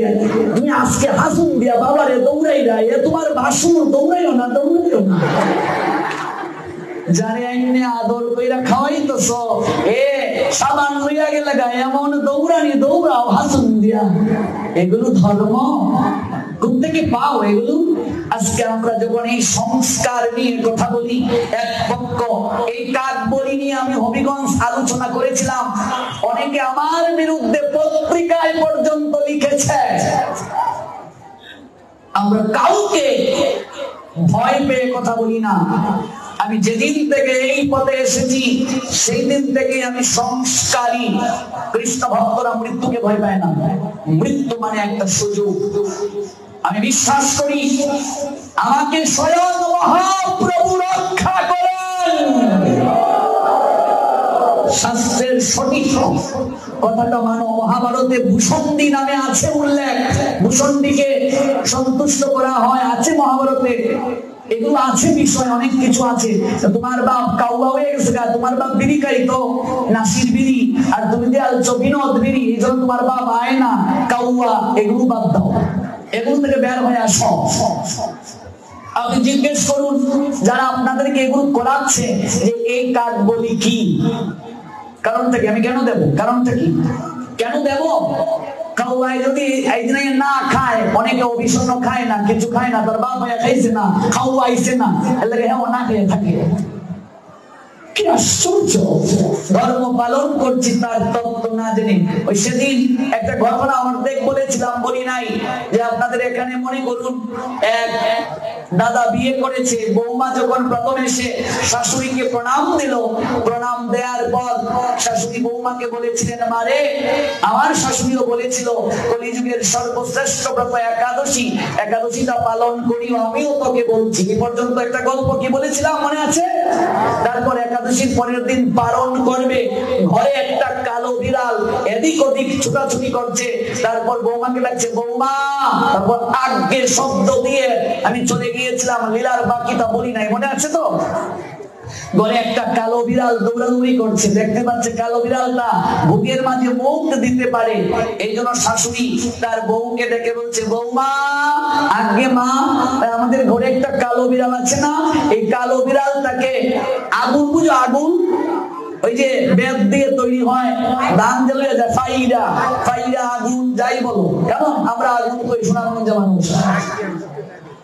তুমি আজকে হাসুন দিয়া বাবারে দৌড়াই দেয়, তোমার বাসুন দৌড়াইও না, দৌড়াইও না। যারে আইনে আদর কইরা খাওয়াইতেছ, এ সাবান লইয়া গেলে গায়ে এমন দৌড়ানি দৌড়াও হাসুন দিয়া। এগুলো ধর্ম? কোন থেকে পাও এগুলো? আজকে আমরা যখন এই সংস্কার নিয়ে কথা বলি, এক পক্ষ এই কাক বলি নিয়ে আমি হবিগঞ্জ আলোচনা করেছিলাম, অনেকে আমার বিরুদ্ধে পত্রিকায় পর্যন্ত লিখেছে। আমরা কাউকে ভয় পেয়ে কথা বলি না। আমি যেদিন থেকে এই পথে এসেছি সেই দিন থেকে আমি সংস্কারী। কৃষ্ণ ভক্তরা মৃত্যুকে ভয় পায় না, মৃত্যু মানে একটা সুযোগ। আমি বিশ্বাস করি আমাকে স্বয়ং মহাপ্রভু রক্ষা করেন। শাস্ত্রের সঠিক কথাটা মানো। মহাভারতে ভূষণ্ডী নামে আছে উল্লেখ, ভূষণ্ডীকে সন্তুষ্ট করা হয়, আছে মহাভারতে। এগুলো আছে, বিষয় অনেক কিছু আছে। তোমার বাপ কাউয়া হয়ে গেছে, তোমার বাপ বিড়ি খাইতো, নাসির বিড়ি, আর তুমি যে আলছো বিনোদ বিড়ি, এই জন্য তোমার বাপ আয় না কাউয়া, এগুলো বাদ দাও, এগুলো থেকে বের হয়ে আসো। আপনি জিজ্ঞেস করুন যারা আপনাদেরকে এগুলো করাচ্ছে যে এই কাজ বলি কি, কারণটা কি, আমি কেন দেব, কারণটা কি, কেন দেব? কাউয়ায় যদি একদিনে না খায়, অনেকে অভিষণ খায় না, কিছু খায় না, তার বাপ ভাইয়া খাইছে না, খাওয়া আইছে না, এর লাগে হ্যাঁ না খেয়ে থাকে। কি আশ্চর্য! ধর্ম পালন করছি তার তত্ত্ব না জেনে। ওই সেদিন একটা ঘটনা অর্ধেক বলেছিলাম, বলি নাই, যে আপনাদের এখানে মনে করুন এক দাদা বিয়ে করেছে, বৌমা যখন প্রথম এসে শাশুড়িকে প্রণাম দিল, প্রণাম দেওয়ার পর শাশুড়ি বৌমাকে বলেছিলেন, মারে আমার শাশুড়িও বলেছিল কলিযুগের সর্বশ্রেষ্ঠ ব্রত একাদশী, একাদশীটা পালন করিও, আমিও তোকে বলছি। এই পর্যন্ত একটা গল্প কি বলেছিলাম মনে আছে? তারপর একাদশীর পরের দিন পালন করবে, ঘরে একটা কালো বিড়াল এদিক ওদিক ছুটাছুটি করছে। তারপর বৌমাকে ডাকছে, বৌমা, তারপর আগে শব্দ দিয়ে আমি চলে গিয়েছিলাম, লীলার বাকিটা বলি নাই, মনে আছে তো? ঘরে একটা কালো বিড়াল দৌড়াদৌড়ি করছে, দেখতে পাচ্ছে কালো বিড়ালটা ভোগের মাঝে মুখ দিতে পারে। এই জন্য শাশুড়ি তার বউকে ডেকে বলছে, বৌমা, আগে মা, আমাদের ঘরে একটা কালো বিড়াল আছে না, এই কালো বিড়ালটাকে আগুন, বুঝো আগুন, ওই যে বেত দিয়ে তৈরি হয়, ধান জ্বলে যায়, ফাইরা ফাইরা আগুন যাই বলো, কেমন আমরা আগুন কই সোনাগঞ্জ মানুষ,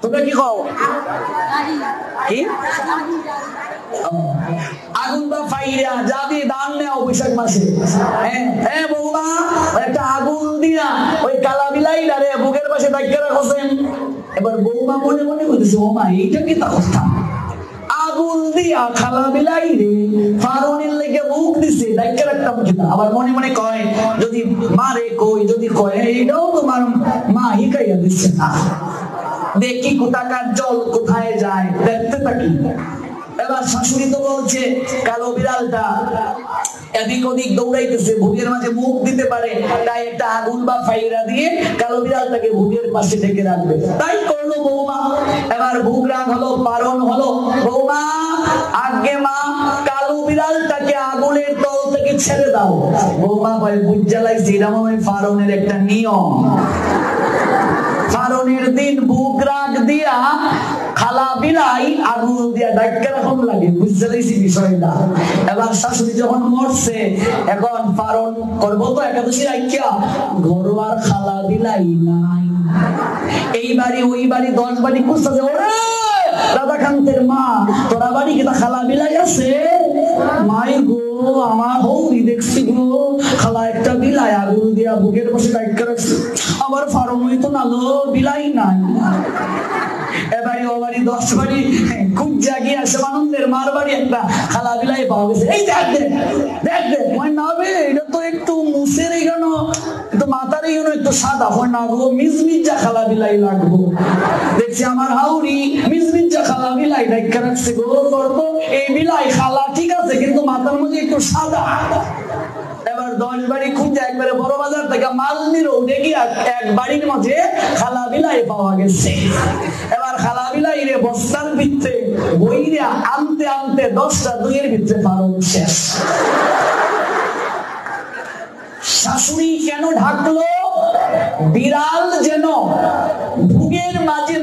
তোমরা কি খাও? কি আগুন বা ফাইরা যাবি ধান নেও বৈশাখ মাসে। হ্যাঁ বৌমা, একটা আগুন দিয়া ওই কালা বিলাইলা রে বুকের পাশে ডাক্তার রাখছেন। এবার বৌমা মনে মনে বলতেছে, ও মা, এইটা কি তা কথা, আগুন দিয়া খালা বিলাই রে ফারনের লেগে মুখ দিছে, ডাক্তার রাখতাম কিনা। আবার মনে মনে কয়, যদি মারে কই, যদি কয় এইটাও তোমার মা হিকাইয়া দিচ্ছে না, দেখি কোথাকার জল কোথায় যায়, দেখতে থাকি। এবার শাশুড়ি তো বলছে কালো বিড়ালটা এদিক ওদিক দৌড়াইতেছে, ভুগের মাঝে মুখ দিতে পারে, তাই একটা আগুন বা ফাইরা দিয়ে কালো বিড়ালটাকে ভুগের পাশে ঢেকে রাখবে। তাই করলো বৌমা। এবার ভুগ রাগ হলো, পারণ হলো, বৌমা, আগে মা, কালো বিড়ালটাকে আগুনের তল থেকে ছেড়ে দাও। বৌমা ভাই বুঝ জ্বালাইছে, এটা মনে হয় ফারণের একটা নিয়ম। ফারণের দিন ভুগ রাগ দিয়া খালা বিলাই আগুন দিয়া ডাক্তার রকম লাগে, বুঝতে পারছি বিষয়টা। এবার শাশুড়ি যখন মরছে, এখন পালন করবো তো একাদশী রাখিয়া, ঘরোয়ার খালা বিলাই নাই। এই বাড়ি ওই বাড়ি 10 বাড়ি খুঁজতেছে, ওরে রাধাকান্তের মা, তোরা বাড়ি কি খালা বিলাই আছে? মাই গো, আমার হৌরি দেখছি গো, খালা একটা বিলাই আগুন দিয়া বুকের বসে ডাক্তার রাখছে, আবার ফারণ হইতো না লো, বিলাই নাই। এবারে ও বাড়ি 10 বাড়ি খুব জাগিয়ে আসে, আনন্দের মার বাড়ি একটা খালা বিলাই পাওয়া গেছে। এই দেখ দেখ দেখ, নাবে এটা তো একটু মুসের এখান, একটু মাথার এখানে একটু সাদা হয় না গো, মিজমিজা খালা বিলাই লাগবো। দেখছি আমার হাউরি মিজমিজা খালা বিলাই ডাক্তার রাখছে গো, করতো এই বিলাই খালা ঠিক আছে, কিন্তু মাথার মধ্যে একটু সাদা। এবার 10 বাড়ি খুঁজে একবারে বড় বাজার থেকে মাল নিল, দেখি এক বাড়ির মাঝে খালা বিলাই পাওয়া গেছে। এবার খালা বিলাই রে বস্তার ভিতরে বইরে আনতে আনতে 10টা 2-এর ভিতরে পালন শেষ। শাশুড়ি কেন ঢাকলো? বিড়াল যেন ভুগের মাঝে